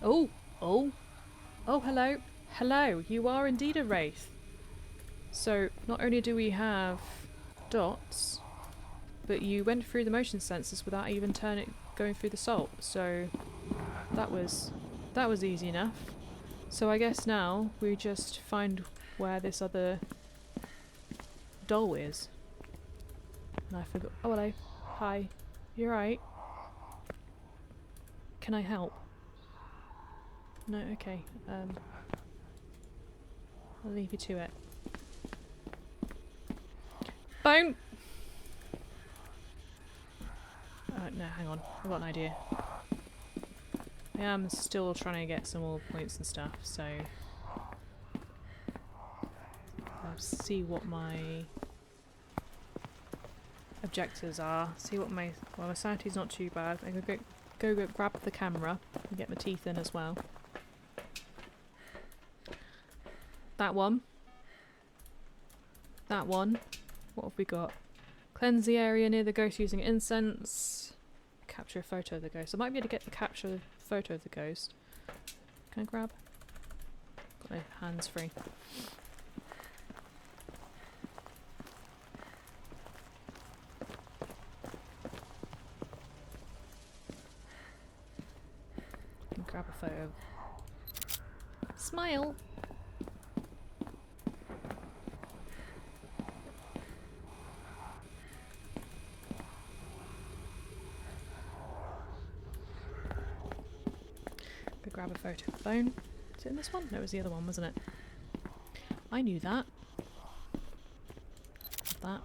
Oh, hello. Hello, you are indeed a wraith. So, not only do we have dots, but you went through the motion sensors without even going through the salt. So, that was easy enough. So I guess now we just find where this other doll is. And I forgot. Oh, hello. Hi. You're right. Can I help? No, okay. I'll leave you to it. Bone! no, hang on. I've got an idea. I am still trying to get some more points and stuff, so... I'll see what my objectives are. See what my... Well, my sanity's not too bad. I'm going to go grab the camera and get my teeth in as well. That one. That one. What have we got? Cleanse the area near the ghost using incense. Capture a photo of the ghost. I might be able to get the capture the photo of the ghost. Can I grab? Got my hands free. Grab a photo. Smile! Go grab a photo of the bone. Is it in this one? No, it was the other one, wasn't it? I knew that. That.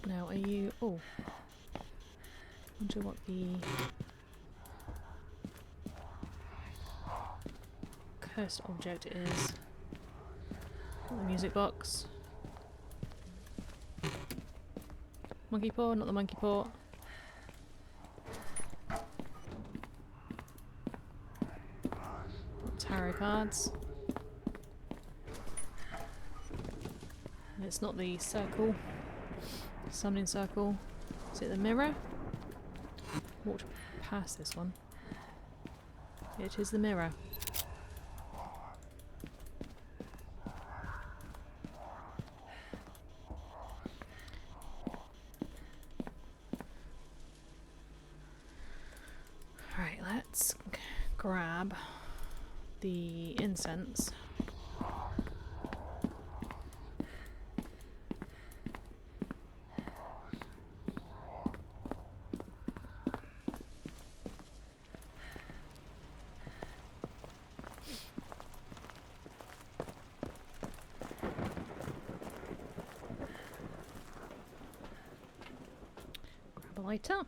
Now, are you... Oh. Wonder what the... cursed object is. The music box. Monkey paw, not the monkey paw. Tarot cards. And it's not the circle. Summoning circle. Is it the mirror? Walked past this one. It is the mirror. Alright, let's grab the incense. Grab a lighter.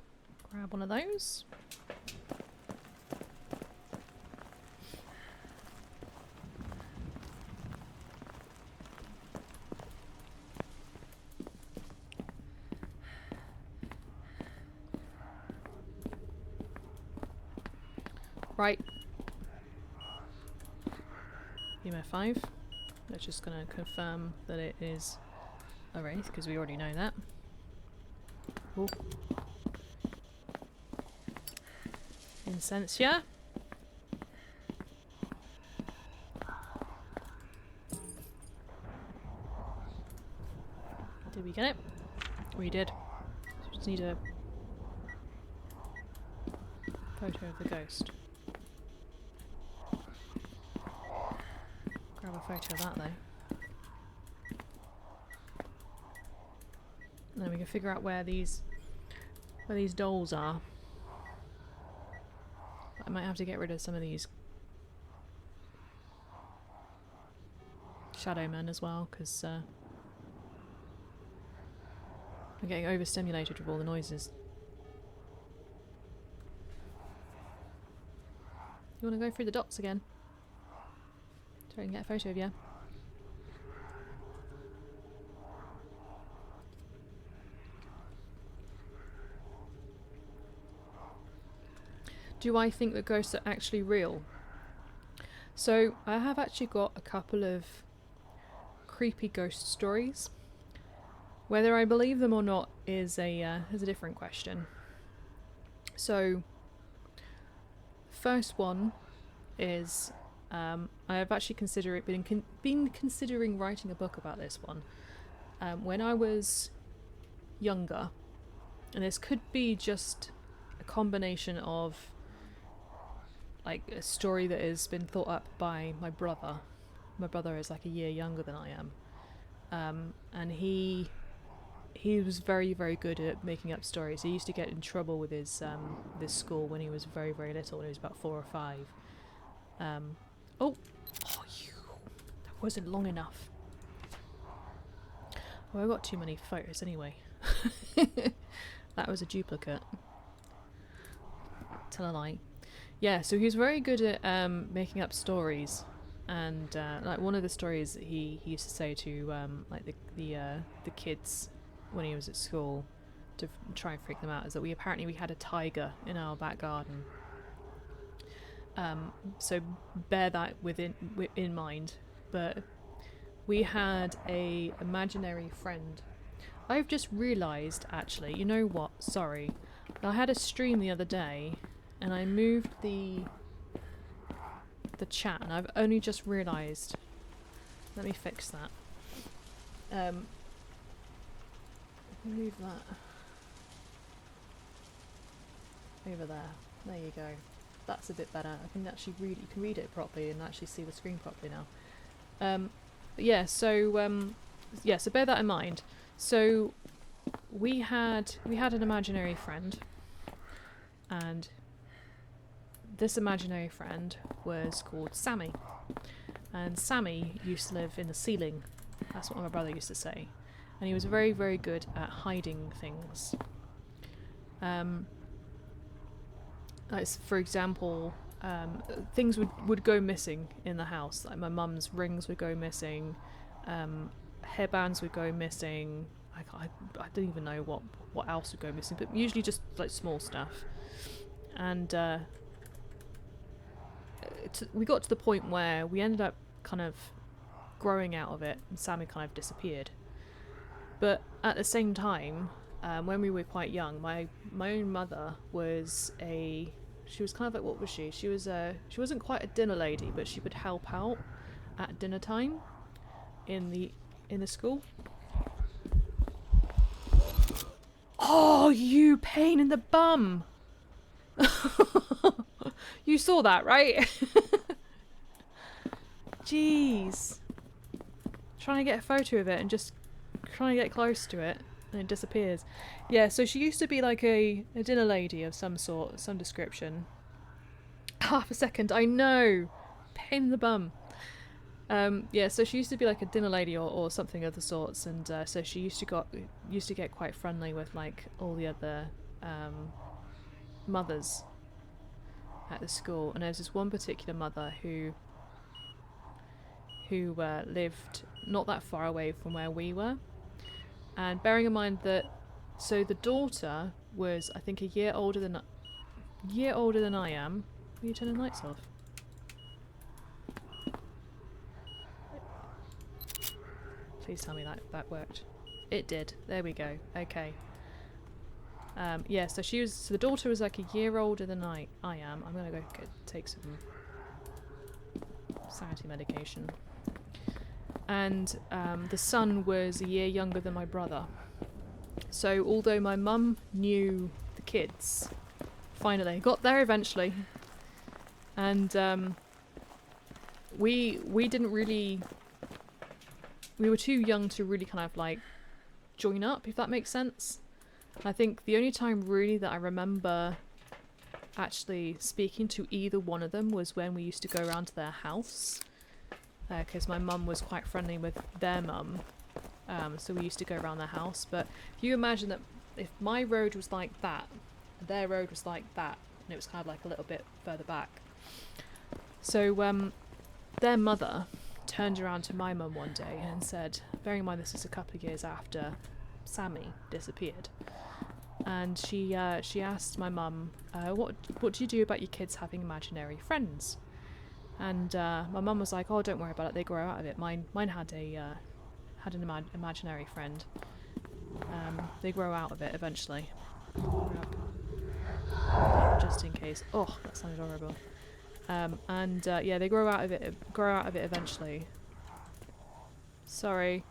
Grab one of those. Right. EMF 5. That's just going to confirm that it is a wraith, because we already know that. Ooh. Incense, yeah? Did we get it? We did. Just need a photo of the ghost. Grab a photo of that though. And then we can figure out where these dolls are. I might have to get rid of some of these shadow men as well, because I'm getting overstimulated with all the noises. You want to go through the dots again? So I can get a photo of you. Do I think that ghosts are actually real? So I have actually got a couple of creepy ghost stories. Whether I believe them or not is a different question. So first one is I have actually been considering writing a book about this one. When I was younger, and this could be just a combination of like a story that has been thought up by my brother. My brother is like a year younger than I am, and he was very, very good at making up stories. He used to get in trouble with his this school when he was very, very little, when he was about 4 or 5. Oh, that wasn't long enough. Well, I got too many photos anyway. That was a duplicate. Tell a lie. Yeah, so he was very good at making up stories, and like one of the stories he used to say to like the kids when he was at school to try and freak them out is that we had a tiger in our back garden. So bear that in mind. But we had a imaginary friend. I've just realised, actually, you know what? Sorry, I had a stream the other day, and I moved the chat, and I've only just realised. Let me fix that. Move that over there. There you go. That's a bit better. I can actually read. You can read it properly and actually see the screen properly now. But yeah. So yeah. So bear that in mind. So we had an imaginary friend, and this imaginary friend was called Sammy, and Sammy used to live in the ceiling. That's what my brother used to say, and he was very, very good at hiding things. Like for example, things would go missing in the house. Like my mum's rings would go missing, hairbands would go missing. I don't even know what else would go missing, but usually just like small stuff. And we got to the point where we ended up kind of growing out of it, and Sammy kind of disappeared. But at the same time, when we were quite young, my own mother was she was kind of like, what was she? She wasn't quite a dinner lady, but she would help out at dinner time in the school. Oh, you pain in the bum! You saw that, right? Jeez. Trying to get a photo of it and just trying to get close to it, and it disappears. Yeah, so she used to be like a dinner lady of some sort, some description. Half a second, I know! Pain in the bum. Yeah, so she used to be like a dinner lady or something of the sorts, and so she used to get quite friendly with like all the other mothers at the school. And there was this one particular mother who lived not that far away from where we were. And bearing in mind that, so the daughter was, I think, a year older than I am. Will you turn the lights off? Please tell me that worked. It did. There we go. Okay. Yeah. So the daughter was like a year older than I am. I'm gonna go take some sanity medication. And the son was a year younger than my brother. So although my mum knew the kids, finally got there eventually, and we didn't really. We were too young to really kind of like join up, if that makes sense. I think the only time really that I remember actually speaking to either one of them was when we used to go around to their house. Because my mum was quite friendly with their mum, so we used to go around their house. But if you imagine that if my road was like that, their road was like that, and it was kind of like a little bit further back. So their mother turned around to my mum one day and said, bearing in mind this is a couple of years after Sammy disappeared, and she asked my mum, what do you do about your kids having imaginary friends? And my mum was like, oh, don't worry about it, they grow out of it. Mine had an imaginary friend. They grow out of it eventually. Just in case. Oh, that sounded horrible. And yeah, they grow out of it eventually. Sorry.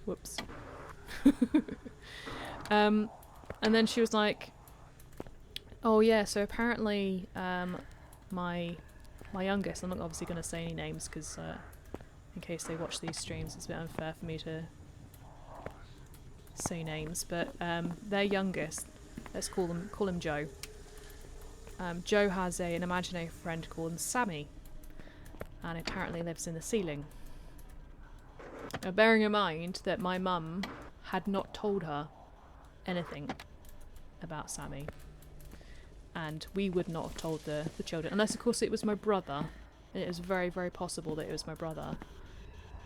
Whoops. And then she was like, oh yeah, so apparently my youngest, I'm not obviously going to say any names because in case they watch these streams it's a bit unfair for me to say names, but their youngest, let's call him Joe. Joe has an imaginary friend called Sammy, and apparently lives in the ceiling. Bearing in mind that my mum had not told her anything about Sammy. And we would not have told the children. Unless, of course, it was my brother. And it was very, very possible that it was my brother.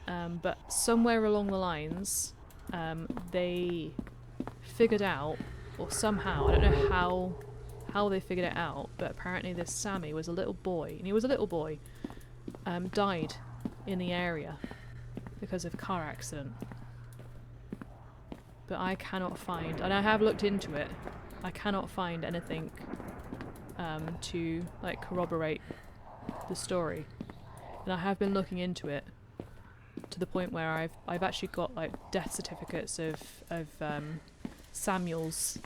But somewhere along the lines, they figured out, or somehow, I don't know how they figured it out, but apparently this Sammy was a little boy, and he was a little boy, died in the area because of a car accident. But I cannot find, and I have looked into it, I cannot find anything to like corroborate the story. And I have been looking into it to the point where I've actually got like death certificates of Samuel's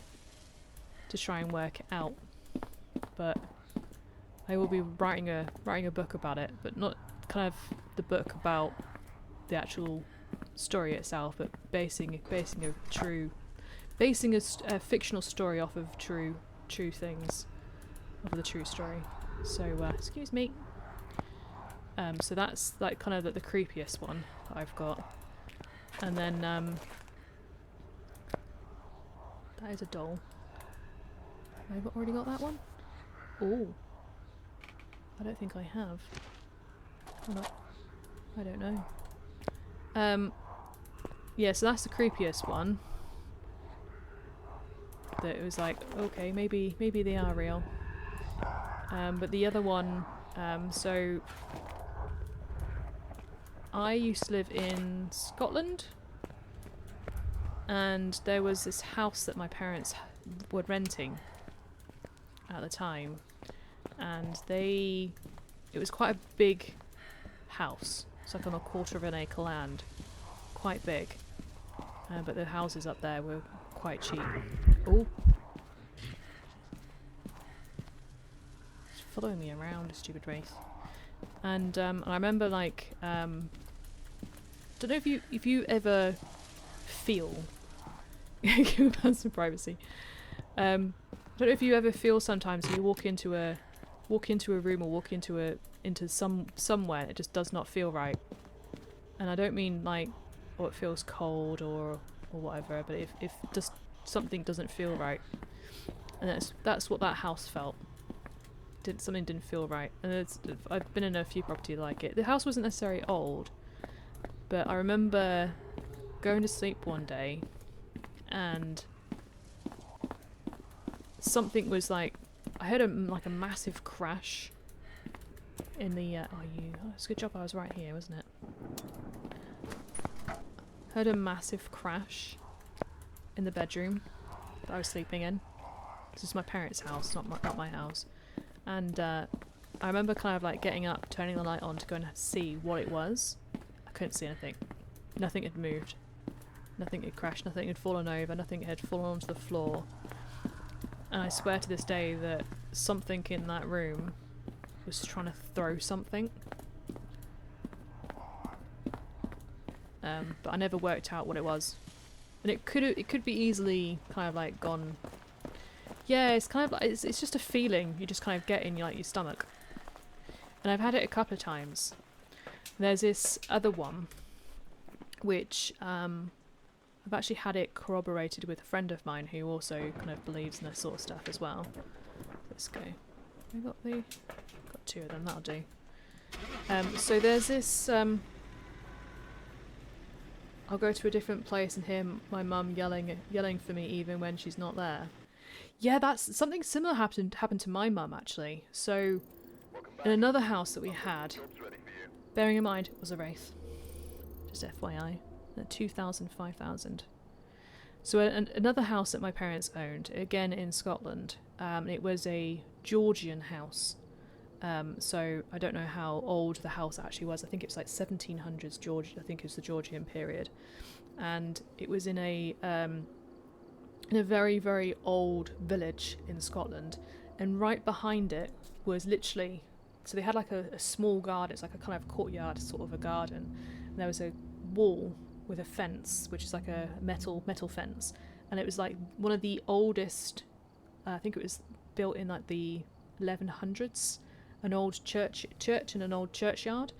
to try and work it out. But I will be writing a book about it, but not kind of the book about the actual story itself, but basing a fictional story off of true things, of the true story. So excuse me. So that's like kind of the creepiest one that I've got, and then that is a doll. Have I already got that one? Oh, I don't think I have. Or not. I don't know. Yeah, so that's the creepiest one. That it was like, okay, maybe they are real. But the other one, so I used to live in Scotland, and there was this house that my parents were renting at the time, and it was quite a big house. It's like on a quarter of an acre land, quite big, but the houses up there were quite cheap. Oh, it's following me around, a stupid race. And I remember like don't know if you ever feel about some privacy. Don't know if you ever feel sometimes you walk into a room or walk into somewhere and it just does not feel right. And I don't mean like, oh, it feels cold or whatever, but if just something doesn't feel right, and that's what that house felt. Something didn't feel right, and I've been in a few properties like it. The house wasn't necessarily old, but I remember going to sleep one day, and something was like, I heard a massive crash in the. It's a good job I was right here, wasn't it? Heard a massive crash in the bedroom that I was sleeping in. This is my parents' house, not my house. And I remember kind of like getting up, turning the light on to go and see what it was. I couldn't see anything. Nothing had moved. Nothing had crashed. Nothing had fallen over. Nothing had fallen onto the floor. And I swear to this day that something in that room was trying to throw something. But I never worked out what it was. And it could be easily kind of like gone. Yeah, it's kind of like it's just a feeling you just kind of get in your stomach. And I've had it a couple of times. There's this other one, which I've actually had it corroborated with a friend of mine who also kind of believes in this sort of stuff as well. Let's go. We got two of them. That'll do. So there's this. I'll go to a different place and hear my mum yelling for me even when she's not there. Yeah, that's something similar happened to my mum actually. So in another house that we had, bearing in mind it was a wraith, just FYI, at 2,000, 5,000. So another house that my parents owned, again in Scotland, it was a Georgian house. So I don't know how old the house actually was. I think it was like 1700s Georgia. I think it was the Georgian period, and it was in a very, very old village in Scotland, and right behind it was literally, so they had like a small garden. It's like a kind of courtyard, sort of a garden, and there was a wall with a fence, which is like a metal fence, and it was like one of the oldest. I think it was built in like the 1100s. An old church and an old churchyard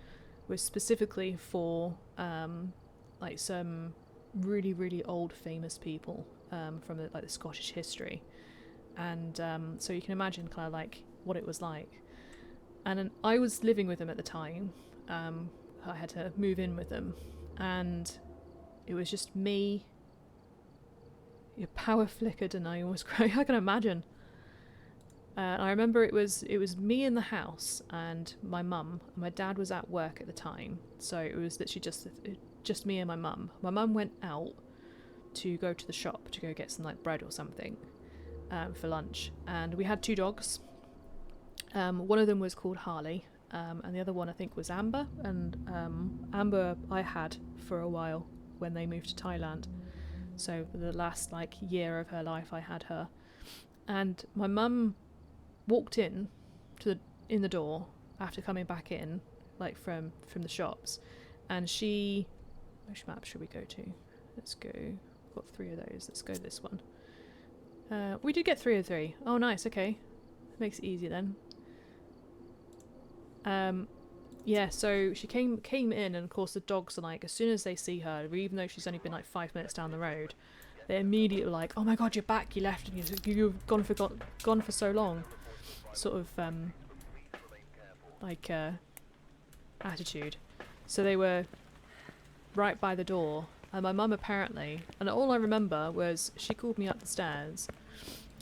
was specifically for like some really, really old famous people from the, like the Scottish history. And so you can imagine kind of like what it was like. And I was living with them at the time. I had to move in with them, and it was just me. Your power flickered and I almost cried. I can imagine. I remember it was me in the house and my mum. My dad was at work at the time, so it was literally just me and my mum. My mum went out to go to the shop to go get some like bread or something for lunch, and we had 2 dogs. One of them was called Harley, and the other one I think was Amber. And Amber I had for a while when they moved to Thailand. So for the last like year of her life, I had her. And my mum walked in the door after coming back in, like from the shops, and which map should we go to? Let's go. We've got 3 of those. Let's go this one. We did get 3 of 3. Oh, nice. Okay, makes it easy then. Yeah, so she came in, and of course the dogs are like, as soon as they see her, even though she's only been like 5 minutes down the road, they're immediately like, oh my god, you're back, you left, and you've gone for so long, sort of attitude. So they were right by the door, and my mum apparently, and all I remember was she called me up the stairs,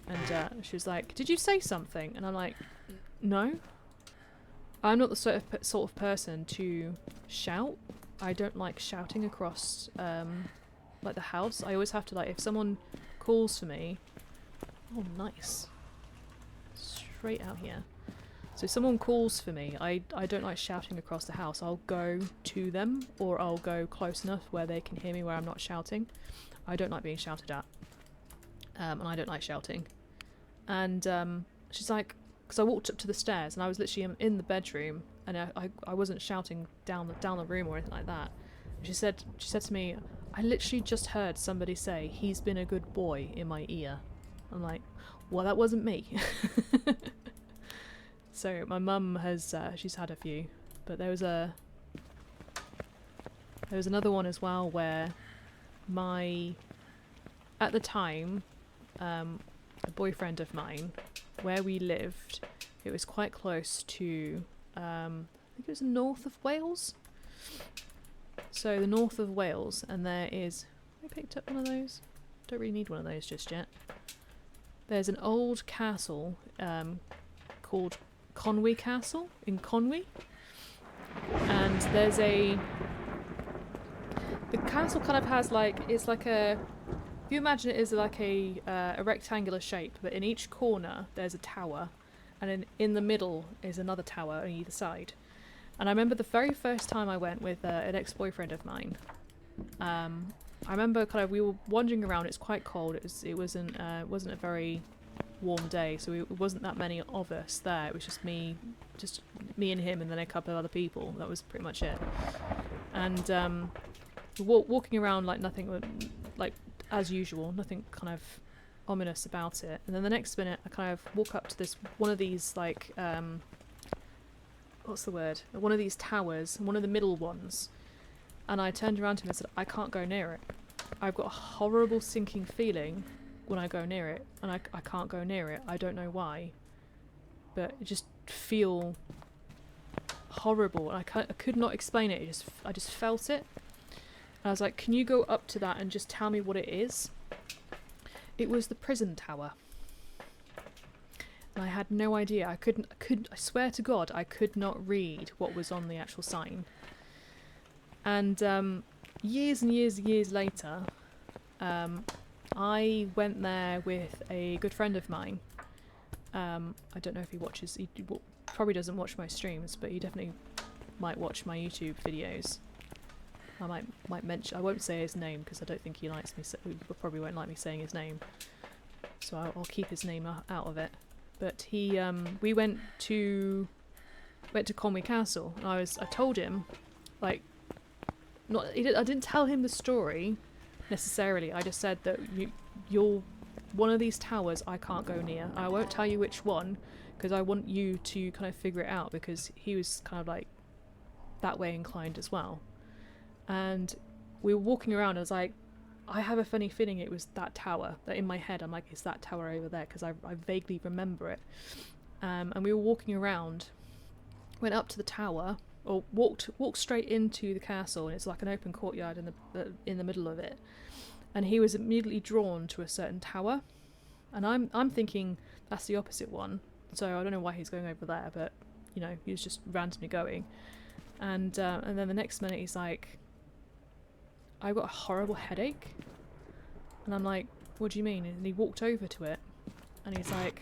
and she was like, did you say something? And I'm like, no. I'm not the sort of person to shout. I don't like shouting across like the house. I always have to, like, if someone calls for me. Oh, nice. Straight out here. So if someone calls for me, I don't like shouting across the house. I'll go to them, or I'll go close enough where they can hear me where I'm not shouting. I don't like being shouted at. And I don't like shouting. And she's like, because I walked up to the stairs and I was literally in the bedroom, and I wasn't shouting down the room or anything like that. And she said to me, I literally just heard somebody say, he's been a good boy, in my ear. I'm like, well, that wasn't me. So my mum has she's had a few, but there was another one as well where at the time a boyfriend of mine, where we lived, it was quite close to, I think it was north of Wales. So the north of Wales, and there is, I picked up one of those. Don't really need one of those just yet. There's an old castle called Conwy Castle in Conwy, and the castle kind of has like, it's like if you imagine it as like a rectangular shape, but in each corner there's a tower, and in the middle is another tower on either side. And I remember the very first time I went with an ex-boyfriend of mine. I remember kind of we were wandering around. It's quite cold. It wasn't a very warm day, so it wasn't that many of us there. It was just me and him, and then a couple of other people. That was pretty much it. And walking around like nothing, like as usual, nothing kind of ominous about it. And then the next minute I kind of walk up to this one of these like what's the word? One of these towers, one of the middle ones. And I turned around to him and said, I can't go near it. I've got a horrible sinking feeling when I go near it, and I can't go near it. I don't know why, but I just feel horrible. And I could not explain it. I just felt it. And I was like, can you go up to that and just tell me what it is? It was the prison tower. And I had no idea. I swear to God, I could not read what was on the actual sign. And years and years and years later, I went there with a good friend of mine. I don't know if he watches, he probably doesn't watch my streams, but he definitely might watch my YouTube videos. I might mention, I won't say his name because I don't think he likes me, he probably won't like me saying his name. So I'll keep his name out of it. But we went to Conwy Castle, and I told him, like, I didn't tell him the story necessarily. I just said that you're one of these towers I can't go near. I won't tell you which one because I want you to kind of figure it out, because he was kind of like that way inclined as well. And we were walking around. I was like, I have a funny feeling it was that tower. That in my head, I'm like, it's that tower over there because I vaguely remember it. And we were walking around, went up to the tower, or walked straight into the castle, and it's like an open courtyard in the middle of it. And he was immediately drawn to a certain tower, and I'm thinking that's the opposite one. So I don't know why he's going over there, but you know, he was just randomly going. And then the next minute he's like, I've got a horrible headache. And I'm like, what do you mean? And he walked over to it, and he's like,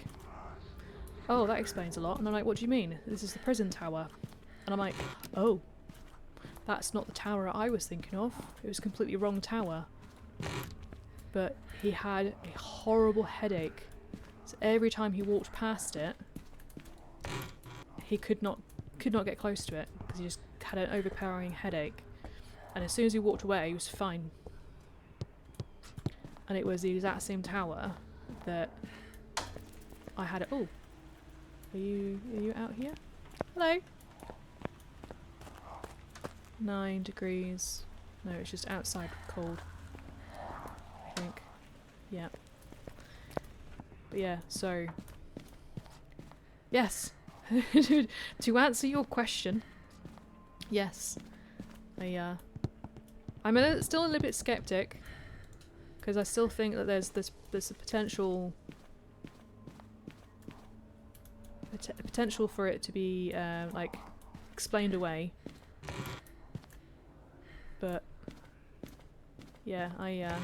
oh, that explains a lot. And I'm like, what do you mean? This is the prison tower. And I'm like, oh, that's not the tower I was thinking of. It was a completely wrong tower. But he had a horrible headache. So every time he walked past it, he could not get close to it because he just had an overpowering headache. And as soon as he walked away, he was fine. And it was the exact same tower that I had. Oh, are you out here? Hello. 9 degrees. No, it's just outside cold, I think. Yeah. But yeah, so yes. To answer your question, yes. I'm still a little bit skeptic because I still think that there's a potential for it to be like explained away. But yeah, I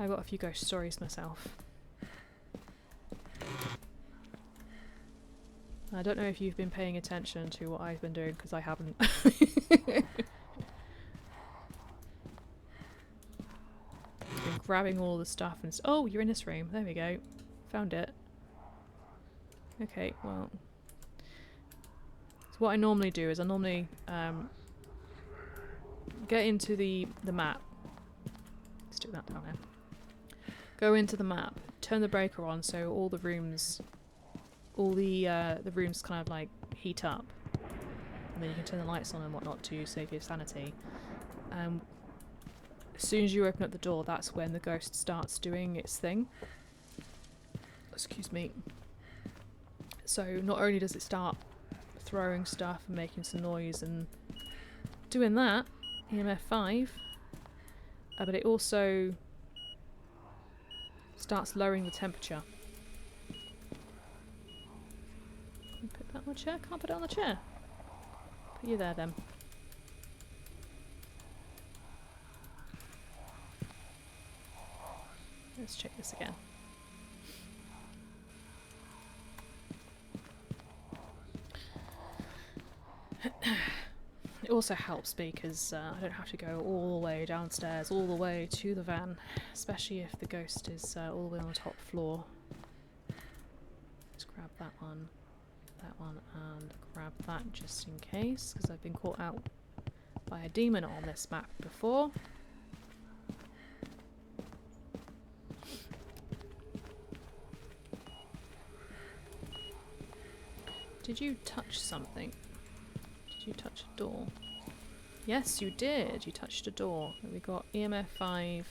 got a few ghost stories myself. I don't know if you've been paying attention to what I've been doing, because I haven't. Been grabbing all the stuff and oh, you're in this room. There we go. Found it. Okay, well. So what I normally do is I normally get into the map. Stick that down there. Go into the map, turn the breaker on so all the rooms kind of like heat up, and then you can turn the lights on and whatnot to save your sanity. As soon as you open up the door, that's when the ghost starts doing its thing. Excuse me. So not only does it start throwing stuff and making some noise and doing that, EMF 5, but it also starts lowering the temperature. Put that on the chair? Can't put it on the chair. Put you there then. Let's check this again. It also helps because I don't have to go all the way downstairs, all the way to the van, especially if the ghost is all the way on the top floor. Let's grab that one, and grab that just in case, because I've been caught out by a demon on this map before. Did you touch something? Did you touch a door? Yes, you did. You touched a door. We got EMF 5,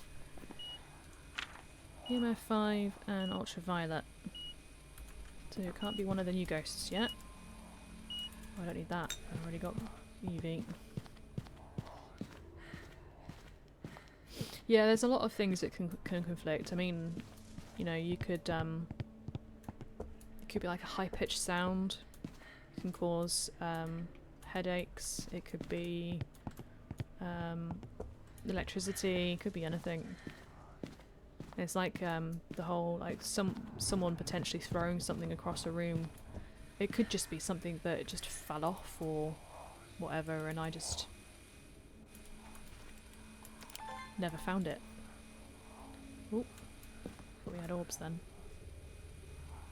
and ultraviolet. So it can't be one of the new ghosts yet. Oh, I don't need that. I've already got UV. Yeah, there's a lot of things that can conflict. I mean, you know, you could it could be like a high-pitched sound. It can cause headaches. It could be electricity. It could be anything. It's like the whole like someone potentially throwing something across a room. It could just be something that just fell off or whatever, and I just never found it. Oh, thought we had orbs then.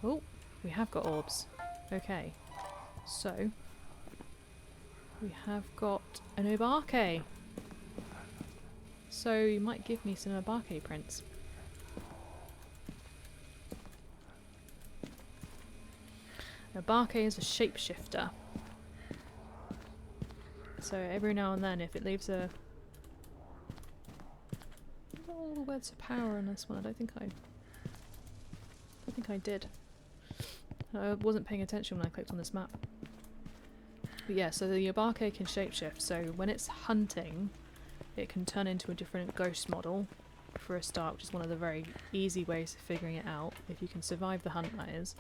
Oh, we have got orbs. Okay, so we have got an Obake. So you might give me some Obake prints. Obake is a shapeshifter. So every now and then, if it leaves a get all the words of power on this one? I don't think I did. I wasn't paying attention when I clicked on this map. But yeah, so the Yabake can shapeshift, so when it's hunting, it can turn into a different ghost model for a start, which is one of the very easy ways of figuring it out, if you can survive the hunt, that is.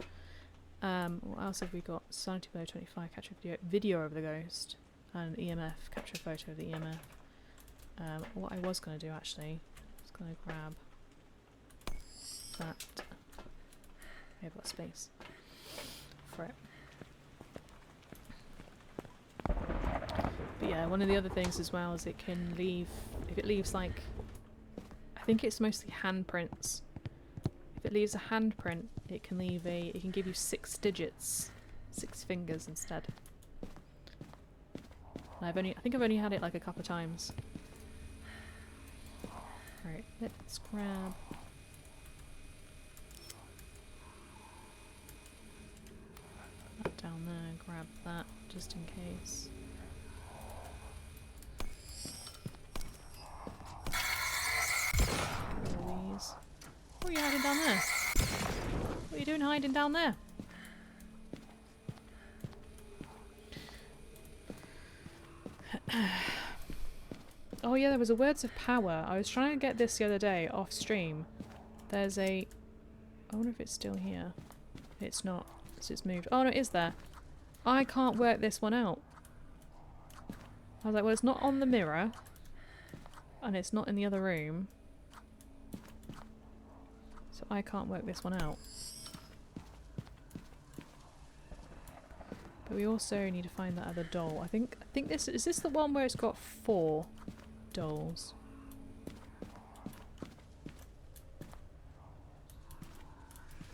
What else have we got? Sanity below 25, capture video of the ghost, and EMF, capture a photo of the EMF. What I was going to do actually, I was going to grab that. I've got space for it. But yeah, one of the other things as well is it can leave, if it leaves like, I think it's mostly handprints. If it leaves a handprint, it can leave it can give you 6 digits, 6 fingers instead. And I think I've only had it like a couple of times. Right, let's grab that down there, grab that just in case. What are you hiding down there? What are you doing hiding down there? Oh yeah, there was a Words of Power. I was trying to get this the other day off stream. There's a... I wonder if it's still here. It's not. It's moved. Oh no, it is there. I can't work this one out. I was like, well, it's not on the mirror. And it's not in the other room. So I can't work this one out. But we also need to find that other doll. I think this is this the one where it's got 4 dolls.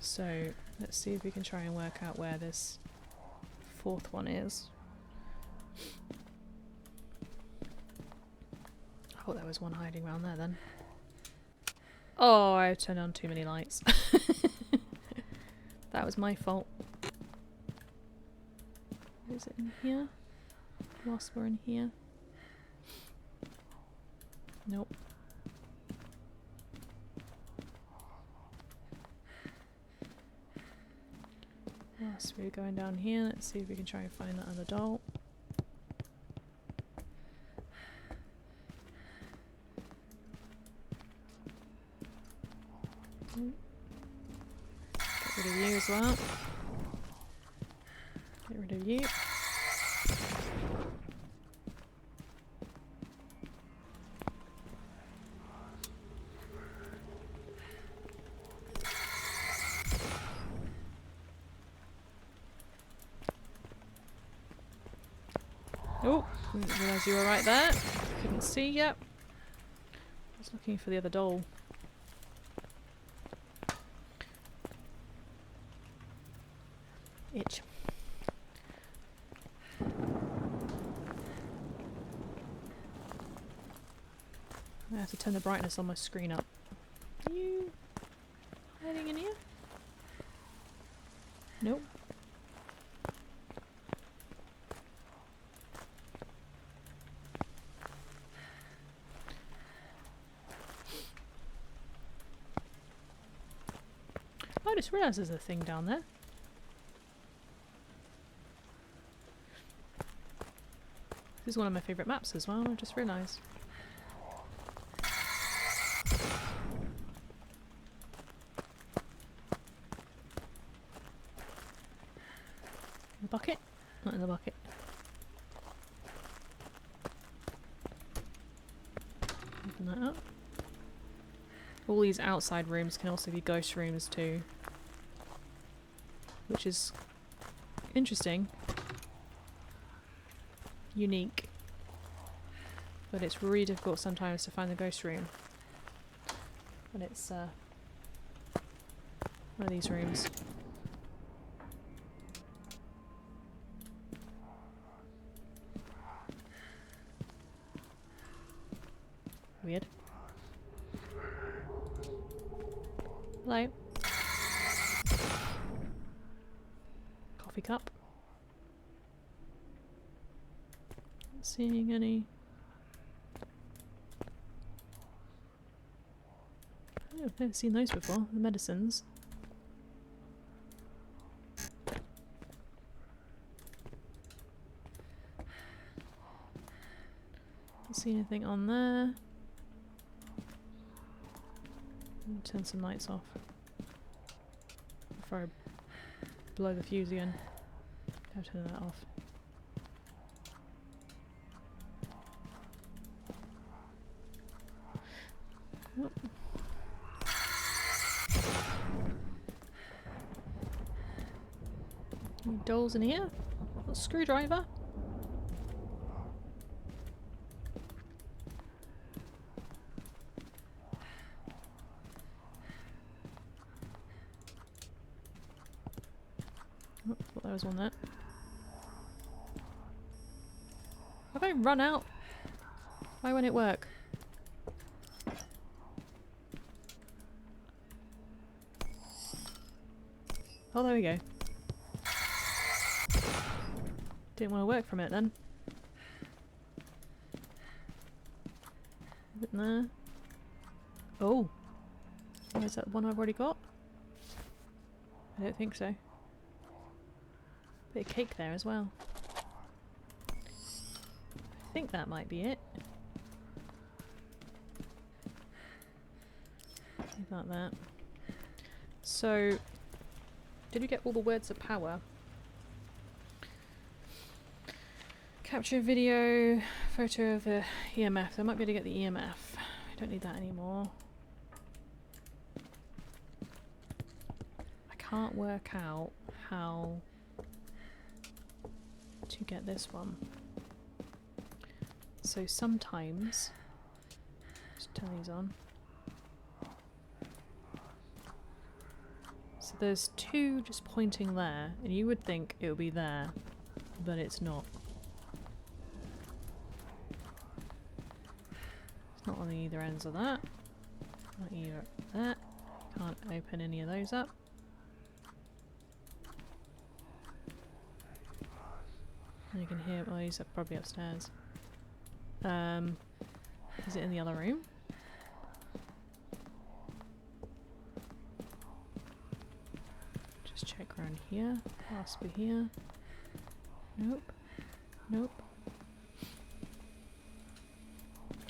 So let's see if we can try and work out where this 4th one is. I thought there was one hiding around there then. Oh, I turned on too many lights. That was my fault. Is it in here? Whilst we're in here? Nope. Whilst we're going down here, let's see if we can try and find that other doll. Get rid of you as well. Get rid of you. Oh, didn't realise you were right there. Couldn't see yet. I was looking for the other doll. Itch. I have to turn the brightness on my screen up. Are you hiding in here? Nope. I just realised there's a thing down there. This is one of my favourite maps as well, I just realised. In the bucket? Not in the bucket. Open that up. All these outside rooms can also be ghost rooms too. Which is interesting. Unique. But it's really difficult sometimes to find the ghost room. When it's one of these rooms. Weird. Hello. Coffee cup. Not seeing any. Oh, I've never seen those before, the medicines. Don't see anything on there. Turn some lights off before I blow the fuse again. I'll turn that off. Oh. Any dolls in here? A screwdriver? Oh, thought there was one there. Have I run out? Why won't it work? Oh, there we go. Didn't want to work from it then. Is it in there? Oh! Oh, is that the one I've already got? I don't think so. Bit of cake there as well. I think that might be it. Something like that. So, did we get all the words of power? Capture video, photo of the EMF. I might be able to get the EMF. I don't need that anymore. I can't work out how to get this one. So sometimes, just turn these on. So there's two just pointing there, and you would think it would be there, but it's not. It's not on either ends of that. Not either that. Can't open any of those up. And you can hear, oh, he's probably upstairs. Is it in the other room? Just check around here. Possibly here. Nope. Nope.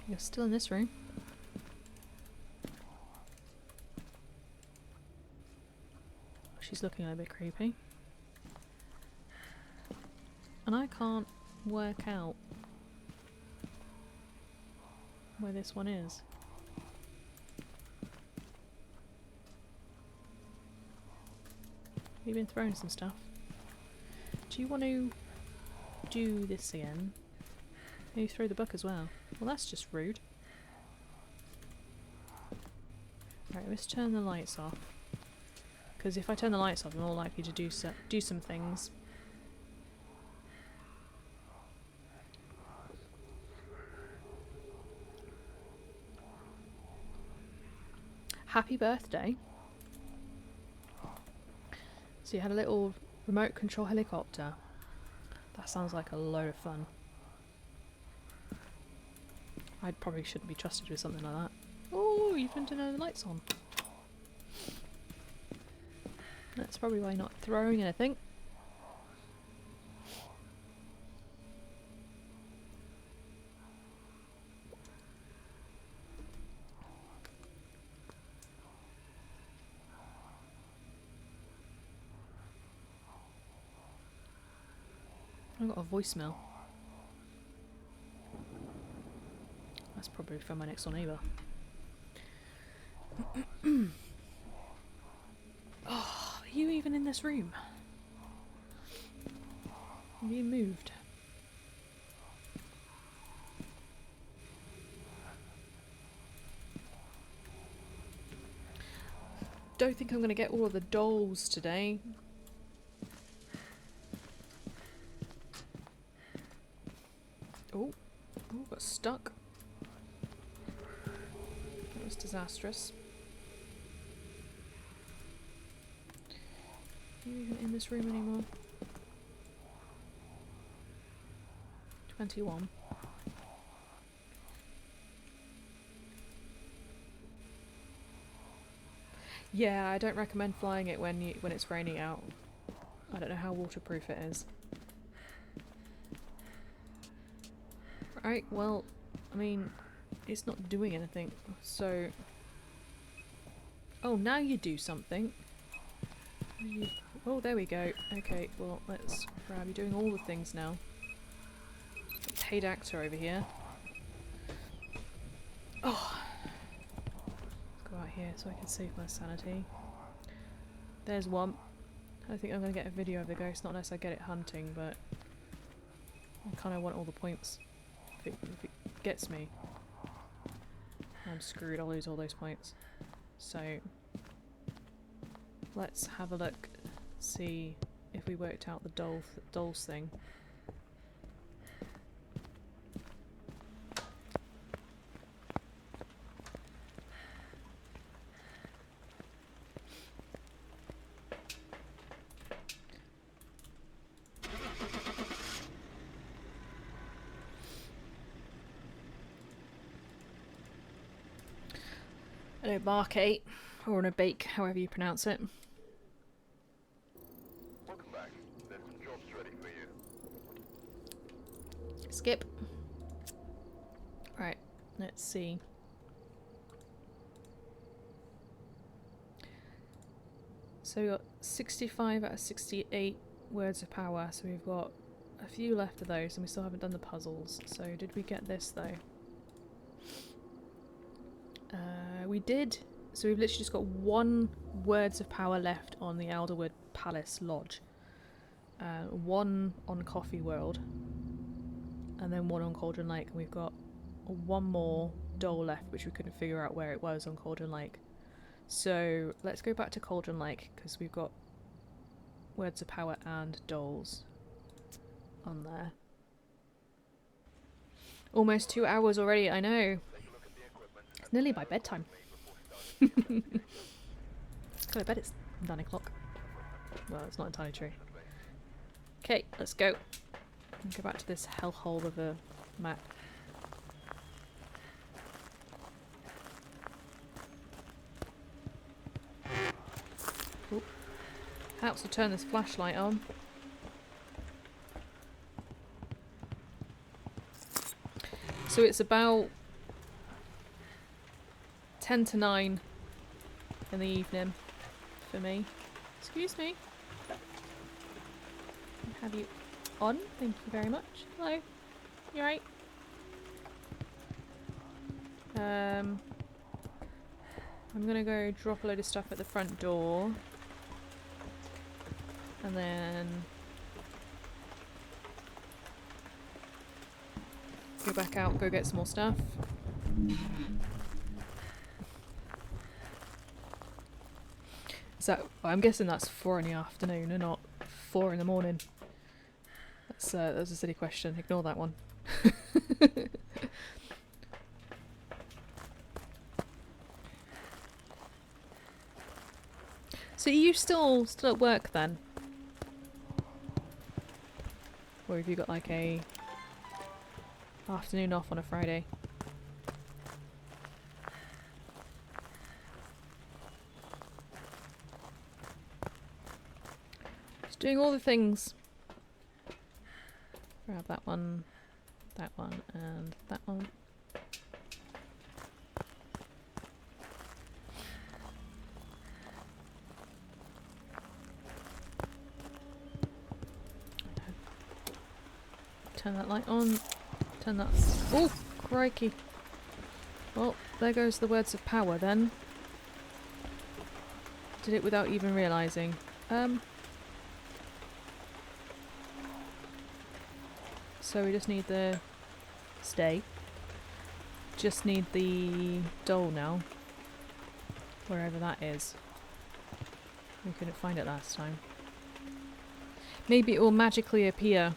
You're still in this room. She's looking a little bit creepy. And I can't work out where this one is. You've been throwing some stuff. Do you want to do this again? Maybe throw the book as well. Well, that's just rude. Right, let's turn the lights off. Because if I turn the lights off, I'm more likely to do some things. Happy birthday. So you had a little remote control helicopter. That sounds like a load of fun. I probably shouldn't be trusted with something like that. Oh, you didn't turn the lights on. That's probably why you're not throwing anything. I got a voicemail. That's probably from my next door neighbour. Oh, are you even in this room? Have you moved? Don't think I'm going to get all of the dolls today. Oh, got stuck. That was disastrous. Are you even in this room anymore? 21. Yeah, I don't recommend flying it when it's raining out. I don't know how waterproof it is. Right, well, I mean, it's not doing anything, so... Oh, now you do something. Oh, there we go. Okay, well, let's grab you doing all the things now. Paid actor over here. Oh! Let's go out here so I can save my sanity. There's one. I think I'm going to get a video of the ghost, not unless I get it hunting, but I kind of want all the points. If it gets me, I'm screwed, I'll lose all those points. So, let's have a look, see if we worked out the dolls thing. An obarkate, or an abake, however you pronounce it. Welcome back. There's some jobs ready for you. Skip. Right, let's see. So we've got 65 out of 68 words of power, so we've got a few left of those, and we still haven't done the puzzles. So did we get this though? We did. So we've literally just got 1 words of power left on the Elderwood Palace Lodge. 1 on Coffee World. And then 1 on Cauldron Lake. And we've got 1 more doll left, which we couldn't figure out where it was on Cauldron Lake. So let's go back to Cauldron Lake, because we've got words of power and dolls on there. Almost 2 hours already, I know. It's nearly my bedtime. Go to bed, it's 9 o'clock. Well, it's not entirely true. Okay, let's go. Go back to this hellhole of a map. Oop. Helps to turn this flashlight on. So it's about 10 to 9 in the evening for me. Excuse me. Have you on? Thank you very much. Hello. You right? I'm gonna go drop a load of stuff at the front door. And then go back out, go get some more stuff. So I'm guessing that's 4 in the afternoon and not 4 in the morning. That's a silly question. Ignore that one. So are you still at work then? Or have you got like a afternoon off on a Friday? Just doing all the things. Grab that one, and that one. Turn that light on. Turn that... Oh, crikey. Well, there goes the words of power then. Did it without even realising. So we just need the... Stay. Just need the doll now. Wherever that is. We couldn't find it last time. Maybe it will magically appear.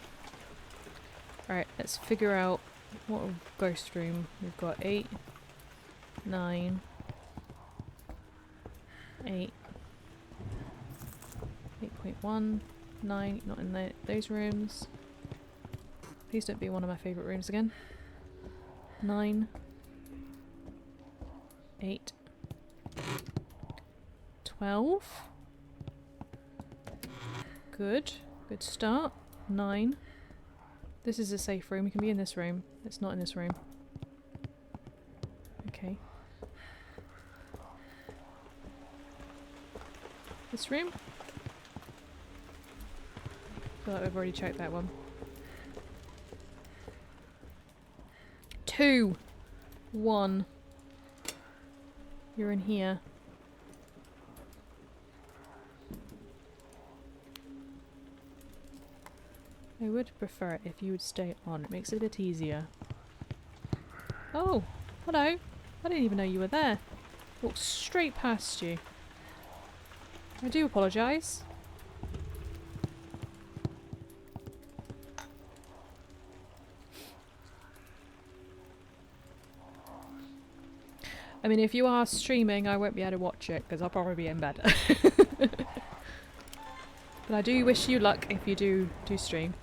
Right, let's figure out what ghost room. We've got 8, 9, 8, 8.1, 9, not in those rooms. Please don't be one of my favourite rooms again. 9, 8, 12. Good. Good start. 9. This is a safe room. We can be in this room. It's not in this room. Okay. This room? I feel like we've already checked that one. 2. 1. You're in here. I would prefer it if you would stay on. It makes it a bit easier. Oh, hello. I didn't even know you were there. Walked straight past you. I do apologise. I mean, if you are streaming, I won't be able to watch it because I'll probably be in bed. But I do wish you luck if you do stream.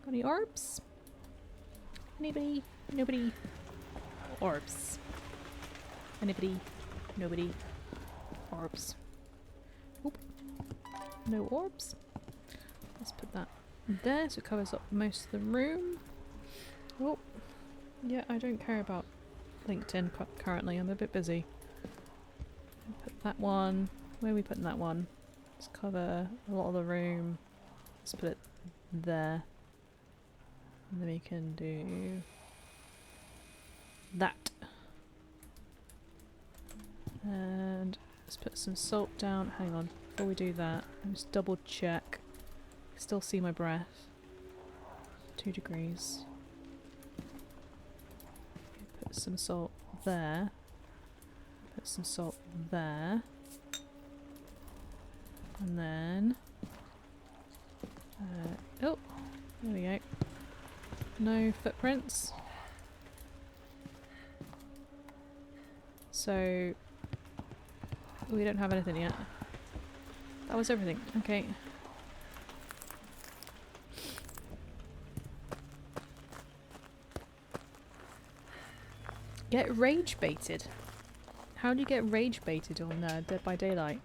Got any orbs? Anybody? Nobody? Orbs. Anybody? Nobody? Orbs. Oop. No orbs. Let's put that there so it covers up most of the room. Oh. Yeah, I don't care about LinkedIn currently. I'm a bit busy. Put that one. Where are we putting that one? Let's cover a lot of the room. Let's put it there. And then we can do that. And let's put some salt down. Hang on. Before we do that, let me just double check. I still see my breath. 2 degrees. Put some salt there. Put some salt there. And then... oh! There we go. No footprints. So... we don't have anything yet. That was everything. Okay. Get rage baited. How do you get rage baited on Dead by Daylight?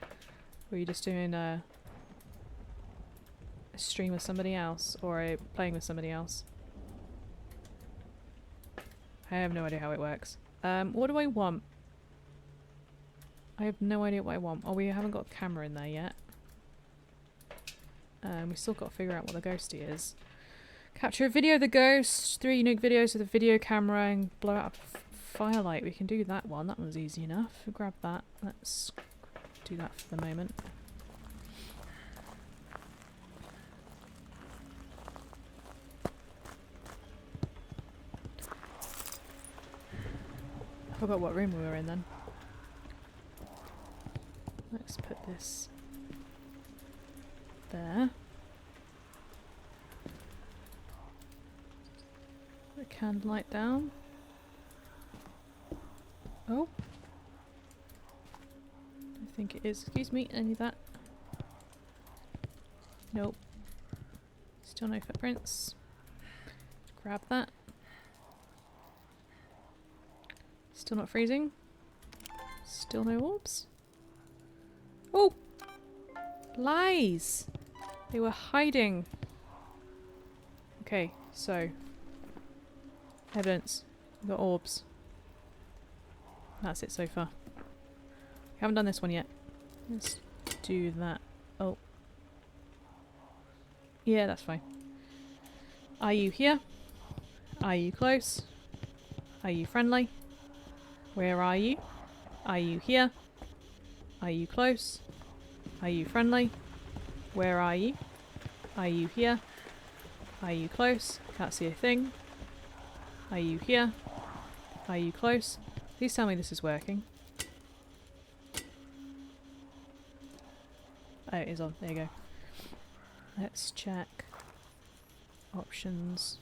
Or are you just doing a stream with somebody else or playing with somebody else? I have no idea how it works. What do I want? I have no idea what I want. Oh, we haven't got a camera in there yet. We still got to figure out what the ghosty is. Capture a video of the ghost, 3 unique videos with a video camera and blow out a firelight. We can do that one. That one's easy enough. We'll grab that. Let's do that for the moment. I forgot what room we were in then. Let's put this there. Put the candlelight down. Oh. I think it is. Excuse me, I need that. Nope. Still no footprints. Grab that. Still not freezing. Still no orbs. Oh! Lies! They were hiding. Okay, so. Evidence. We've got orbs. That's it so far. We haven't done this one yet. Let's do that. Oh. Yeah, that's fine. Are you here? Are you close? Are you friendly? Where are you? Are you here? Are you close? Are you friendly? Where are you? Are you here? Are you close? Can't see a thing. Are you here? Are you close? Please tell me this is working. Oh, it is on. There you go. Let's check. Options.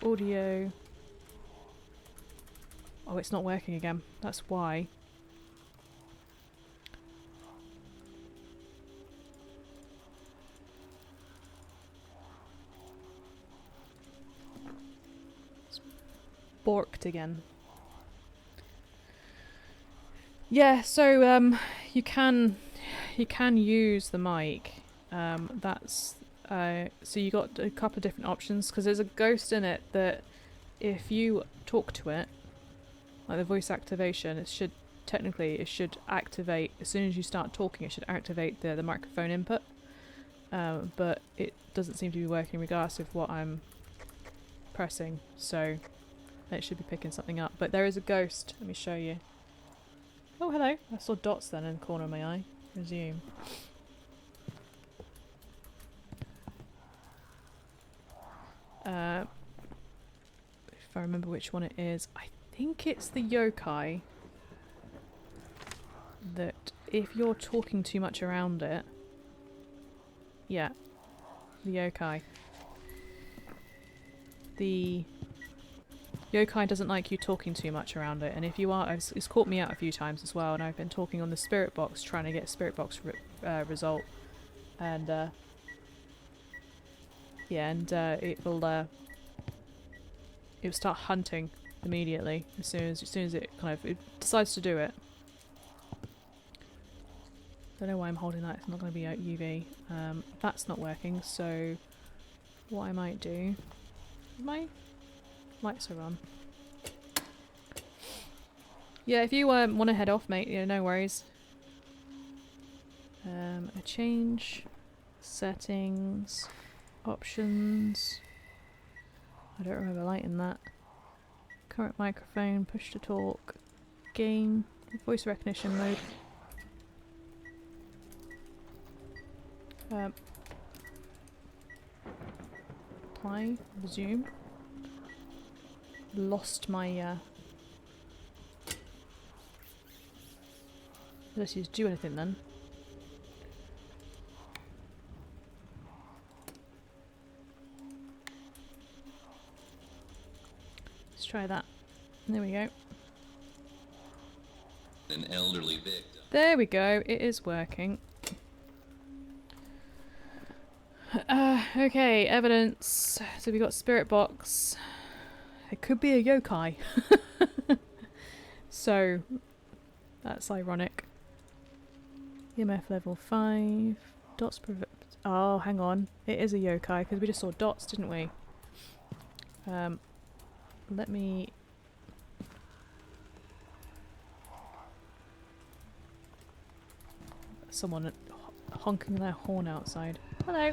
Audio. Oh, it's not working again. That's why. It's borked again. Yeah, so you can use the mic. That's so you got a couple of different options because there's a ghost in it that if you talk to it, like the voice activation, it should activate as soon as you start talking. It should activate the microphone input, but it doesn't seem to be working regardless of what I'm pressing. So it should be picking something up. But there is a ghost. Let me show you. Oh, hello. I saw dots then in the corner of my eye. Resume. If I remember which one it is, I think it's the yokai. That if you're talking too much around it, yeah, the yokai. The yokai doesn't like you talking too much around it, and if you are, it's caught me out a few times as well. And I've been talking on the spirit box, trying to get a spirit box result, and yeah, and it will start hunting immediately as soon as it it decides to do it. Don't know why I'm holding that. It's not going to be out UV. That's not working. So what I might do, my lights are on. Yeah, if you want to head off, mate, yeah, no worries. A change, settings, options. I don't remember lighting that. Current microphone, push to talk, game, voice recognition mode. Apply, resume. Lost my let's just do anything then. Let's try that. There we go. An elderly victim. There we go. It is working. Okay, evidence. So we got spirit box. It could be a yokai. So that's ironic. EMF level 5. Dots oh, hang on. It is a yokai because we just saw dots, didn't we? Let me... Someone honking their horn outside. Hello.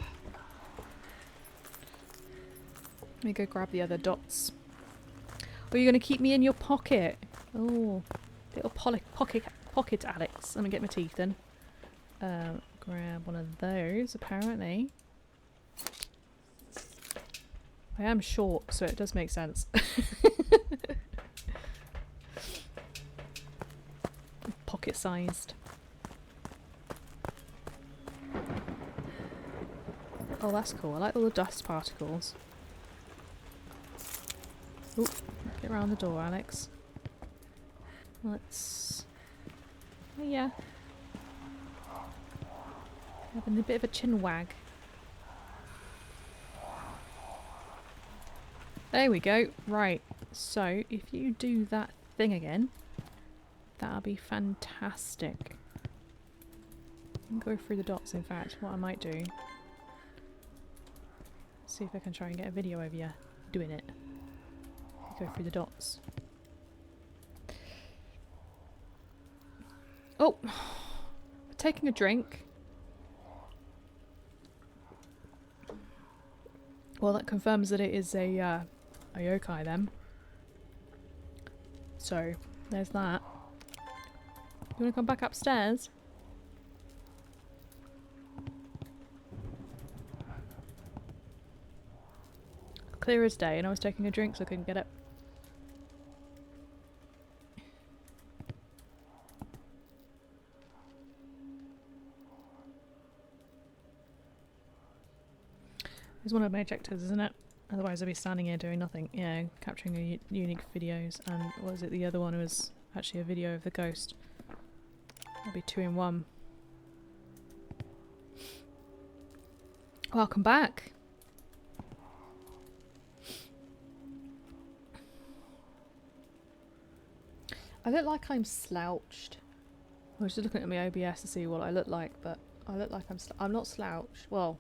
Let me go grab the other dots. Oh, you're going to keep me in your pocket. Oh, little pocket Alex. Let me get my teeth in. Grab one of those, apparently. I am short, so it does make sense. Pocket-sized. Oh, that's cool. I like all the dust particles. Oop, get around the door, Alex. Let's... Oh, yeah. Having a bit of a chin wag. There we go. Right. So, if you do that thing again, that'll be fantastic. Go through the dots, in fact. What I might do... See if I can try and get a video of you doing it. Go through the dots. Oh! We're taking a drink. Well, that confirms that it is a yokai then. So, there's that. You wanna come back upstairs? Clear as day, and I was taking a drink so I couldn't get it. It's one of my objectives, isn't it? Otherwise I'd be standing here doing nothing. Yeah, capturing unique videos, and what was it? The other one was actually a video of the ghost. That'll be 2 in 1. Welcome back! I look like I'm slouched. I was just looking at my OBS to see what I look like, but I look like I'm not slouched. Well,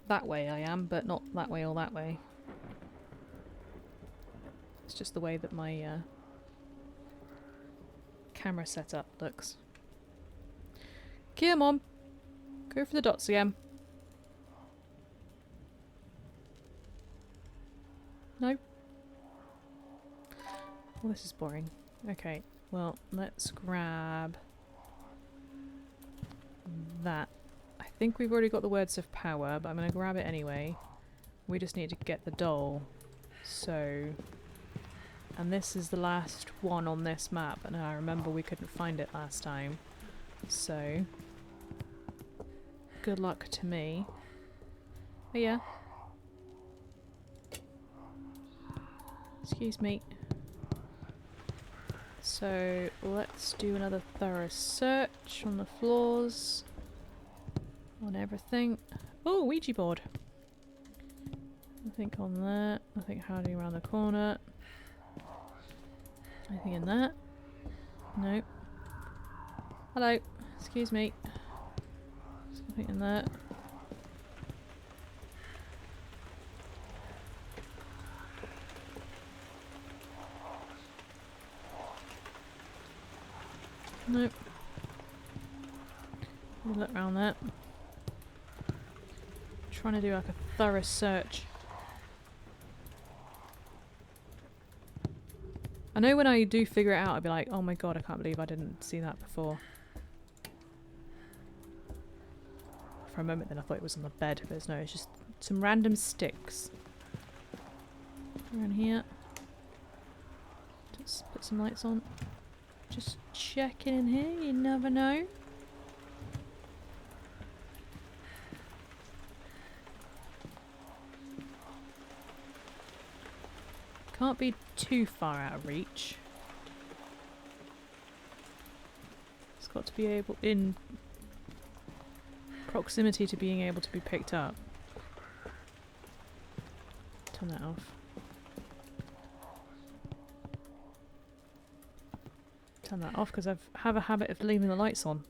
that way I am, but not that way or that way. It's just the way that my camera setup looks. Come on, go for the dots again. No. Well, this is boring. Okay, well, let's grab that. I think we've already got the words of power, but I'm going to grab it anyway. We just need to get the doll. So... And this is the last one on this map, and I remember we couldn't find it last time. So... Good luck to me. Oh yeah. Excuse me. So let's do another thorough search on the floors, on everything. Oh, Ouija board. Nothing on that. Nothing hiding around the corner. Anything in that? Nope. Hello. Excuse me. There's nothing in that. Nope. We'll look around that. Trying to do like a thorough search. I know when I do figure it out, I'll be like, oh my god, I can't believe I didn't see that before. For a moment then I thought it was on the bed, but it's no, it's just some random sticks. Around here. Just put some lights on. Just checking in here, you never know. Can't be too far out of reach. It's got to be able in proximity to being able to be picked up. Turn that off. Turn that off because I have a habit of leaving the lights on.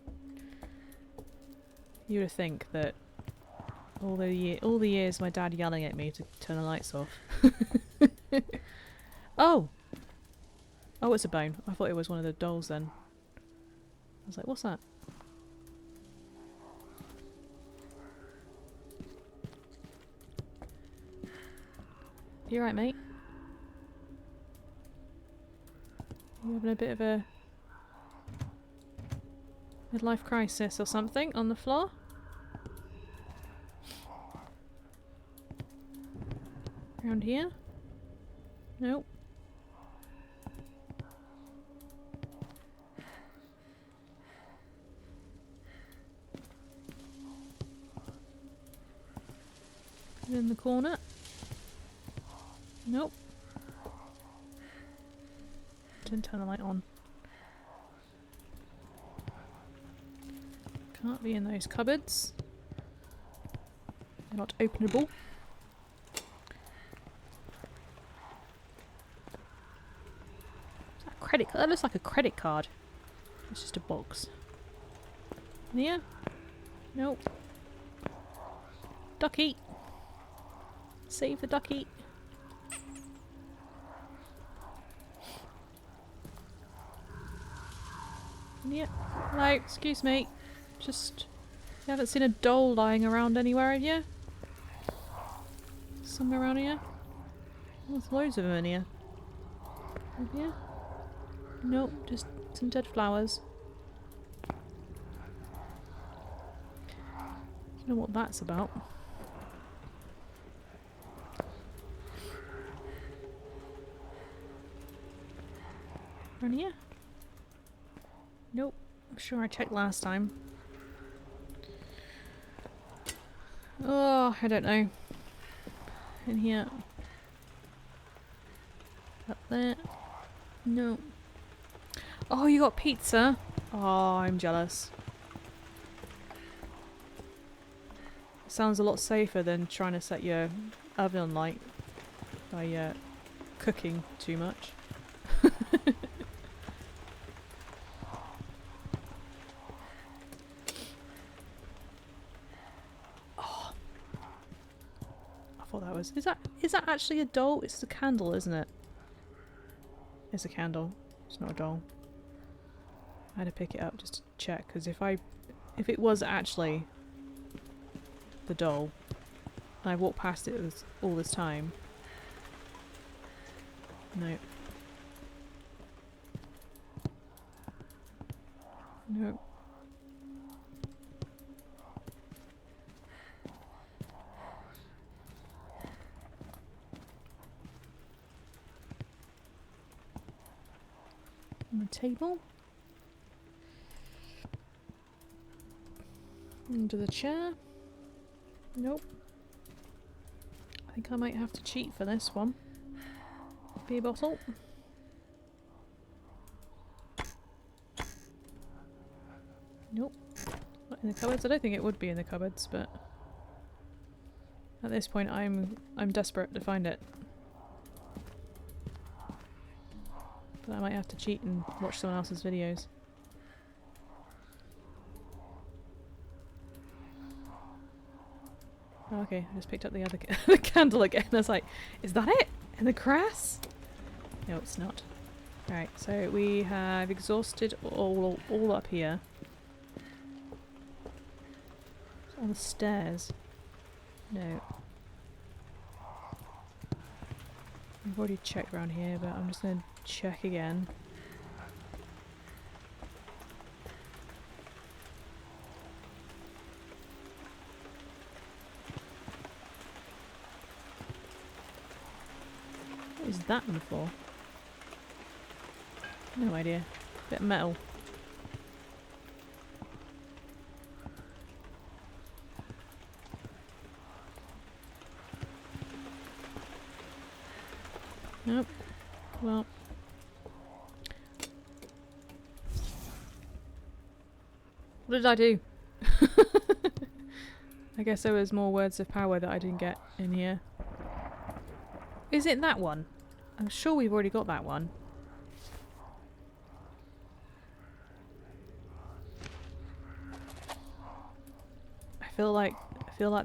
You would think that all the years my dad yelling at me to turn the lights off. Oh! Oh, it's a bone. I thought it was one of the dolls then. I was like, what's that? You alright, mate? You having a bit of a midlife crisis or something on the floor? Around here? Nope. In the corner? Nope. Didn't turn the light on. Can't be in those cupboards. They're not openable. Is that a credit card? That looks like a credit card. It's just a box. Here? Nope. Ducky! Save the ducky! Yeah. Hello, excuse me. Just... You haven't seen a doll lying around anywhere, have you? Somewhere around here? Oh, there's loads of them in here. Have you? Nope, just some dead flowers. Don't know what that's about. Around here? Nope. I'm sure I checked last time. Oh, I don't know. In here. Up there. No. Oh, you got pizza? Oh, I'm jealous. Sounds a lot safer than trying to set your oven on light by cooking too much. thought that was... Is that actually a doll? It's a candle, isn't it? It's a candle. It's not a doll. I had to pick it up just to check, because if it was actually the doll, and I walked past it all this time... No. No. On the table. Under the chair. Nope. I think I might have to cheat for this one. Beer bottle. Nope. Not in the cupboards. I don't think it would be in the cupboards, but at this point I'm desperate to find it. But I might have to cheat and watch someone else's videos. Oh, okay, I just picked up the other the candle again. I was like, is that it? In the grass? No, it's not. Right, so we have exhausted all up here. It's on the stairs. No. I've already checked around here, but I'm just going to check again. What is that on the floor? No idea. Bit of metal. Nope. Well. What did I do? I guess there was more words of power that I didn't get in here. Is it that one? I'm sure we've already got that one. I feel like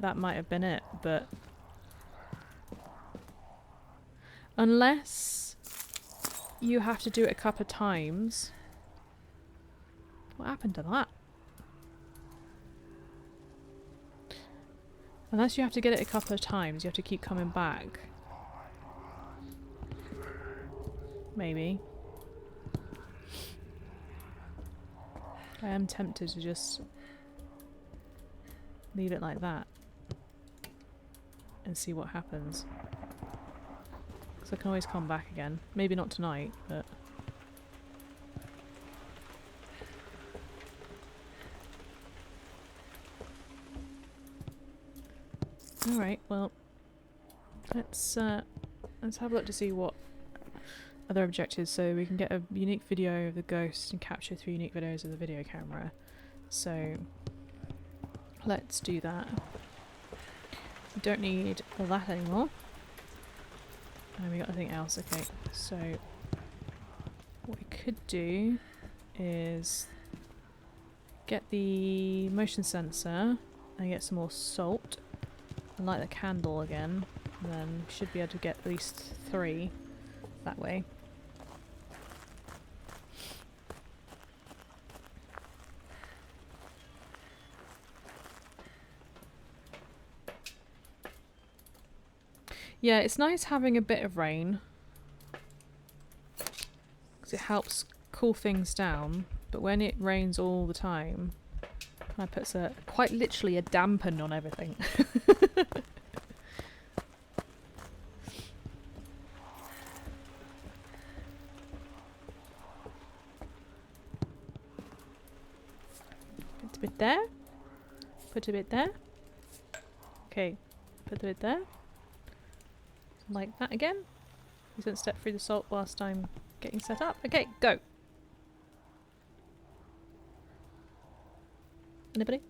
that might have been it, but unless you have to do it a couple of times. What happened to that? Unless you have to get it a couple of times, you have to keep coming back. Maybe. I am tempted to just leave it like that and see what happens. Because I can always come back again. Maybe not tonight, but... Alright, well... Let's have a look to see what other objectives, so we can get a unique video of the ghost and capture 3 unique videos of the video camera. So let's do that. We don't need all that anymore. And we got nothing else. Okay, so what we could do is get the motion sensor and get some more salt and light the candle again, and then we should be able to get at least 3 that way. Yeah, it's nice having a bit of rain because it helps cool things down, but when it rains all the time, that puts quite literally a dampen on everything. Put a bit there. Put a bit there. Okay, put a bit there. Like that again. Please don't step through the salt whilst I'm getting set up. Okay, go. Anybody?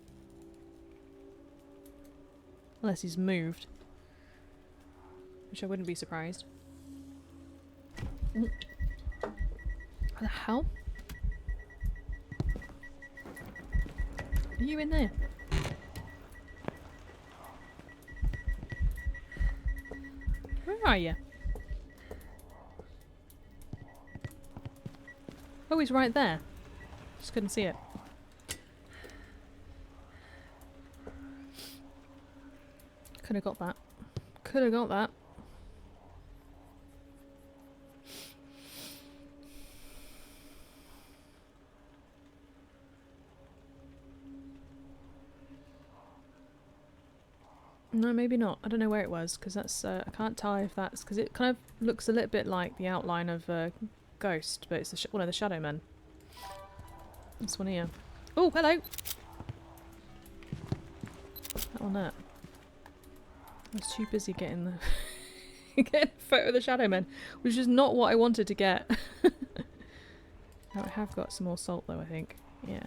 Unless he's moved. Which I wouldn't be surprised. What the hell? Are you in there? Where are you? Oh, he's right there. Just couldn't see it. Could have got that. Could have got that. No, maybe not. I don't know where it was, because that's, I can't tell if that's, because it kind of looks a little bit like the outline of a ghost, but it's one of the shadow men. This one here. Oh, hello! That one there. I was too busy getting the getting a photo of the shadow men, which is not what I wanted to get. Now I have got some more salt though, I think. Yeah.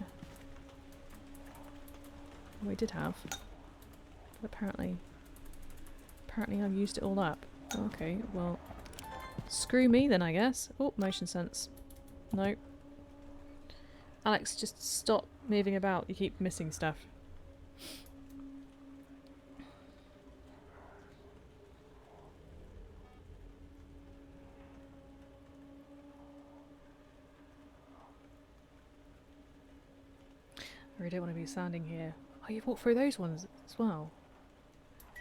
We did have. But apparently I've used it all up. Okay, well, screw me then, I guess. Oh, motion sense. No. Alex, just stop moving about. You keep missing stuff. I really don't want to be standing here. Oh, you've walked through those ones as well.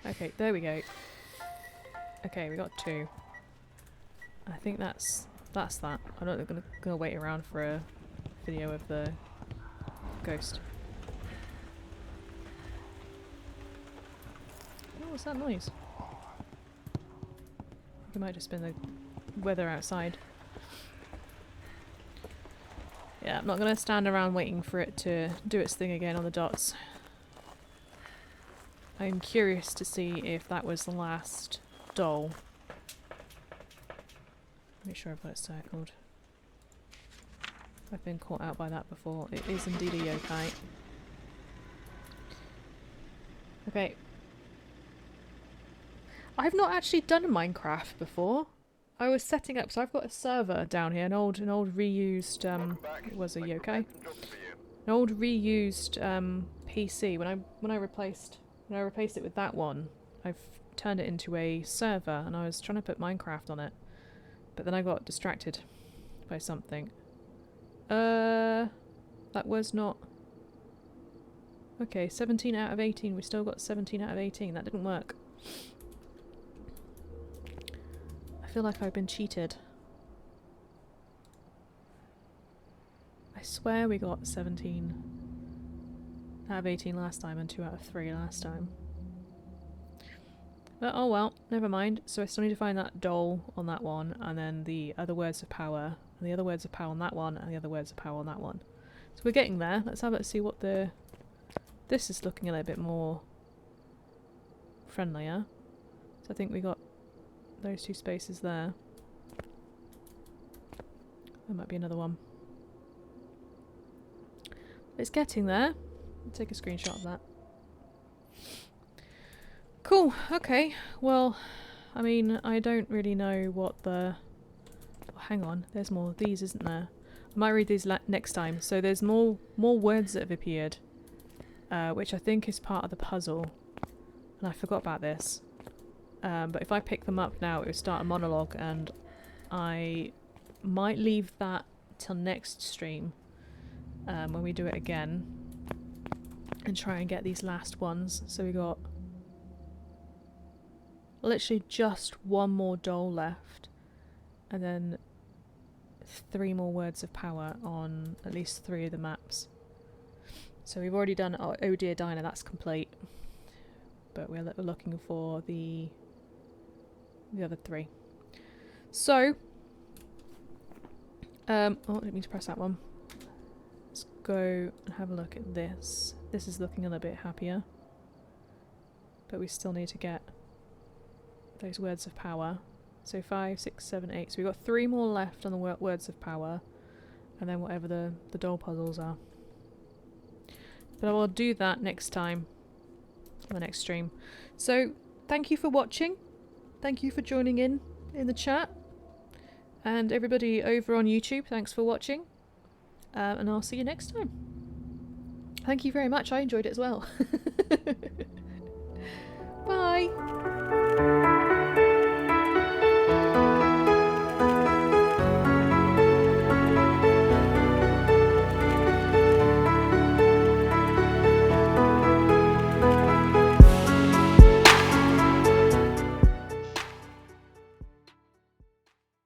Okay, there we go. Okay, we got 2. I think that's that. I'm not gonna wait around for a video of the ghost. Oh, what's that noise? I think it might just been the weather outside. Yeah, I'm not gonna stand around waiting for it to do its thing again on the dots. I'm curious to see if that was the last doll. Make sure I've got it circled. I've been caught out by that before. It is indeed a yokai. Okay. I've not actually done Minecraft before. I was setting up, so I've got a server down here, an old reused, it was a yokai. An old reused PC. When I replaced it with that one, I've turned it into a server, and I was trying to put Minecraft on it, but then I got distracted by something. That was not... Okay, 17 out of 18. We still got 17 out of 18. That didn't work. I feel like I've been cheated. I swear we got 17 out of 18 last time and 2 out of 3 last time. But oh well, never mind. So I still need to find that doll on that one, and then the other words of power, and the other words of power on that one, and the other words of power on that one. So we're getting there. Let's have a see what the... This is looking a little bit more friendlier. So I think we got those 2 spaces there. There might be another one. It's getting there. I'll take a screenshot of that. Cool, okay. Well, I mean, I don't really know what the... Oh, hang on, there's more of these, isn't there? I might read these next time. So there's more words that have appeared, which I think is part of the puzzle. And I forgot about this. But if I pick them up now, it would start a monologue, and I might leave that till next stream, when we do it again, and try and get these last ones. So we got literally just 1 more doll left, and then 3 more words of power on at least 3 of the maps. So we've already done Oh Dear Diner, that's complete, but we're looking for the other 3. So oh, I didn't mean to press that one. Let's go and have a look at this. This is looking a little bit happier, but we still need to get those words of power. So 5, 6, 7, 8. So we've got 3 more left on the words of power, and then whatever the doll puzzles are. But I will do that next time, on the next stream. So thank you for watching. Thank you for joining in the chat. And everybody over on YouTube, thanks for watching. And I'll see you next time. Thank you very much. I enjoyed it as well. Bye.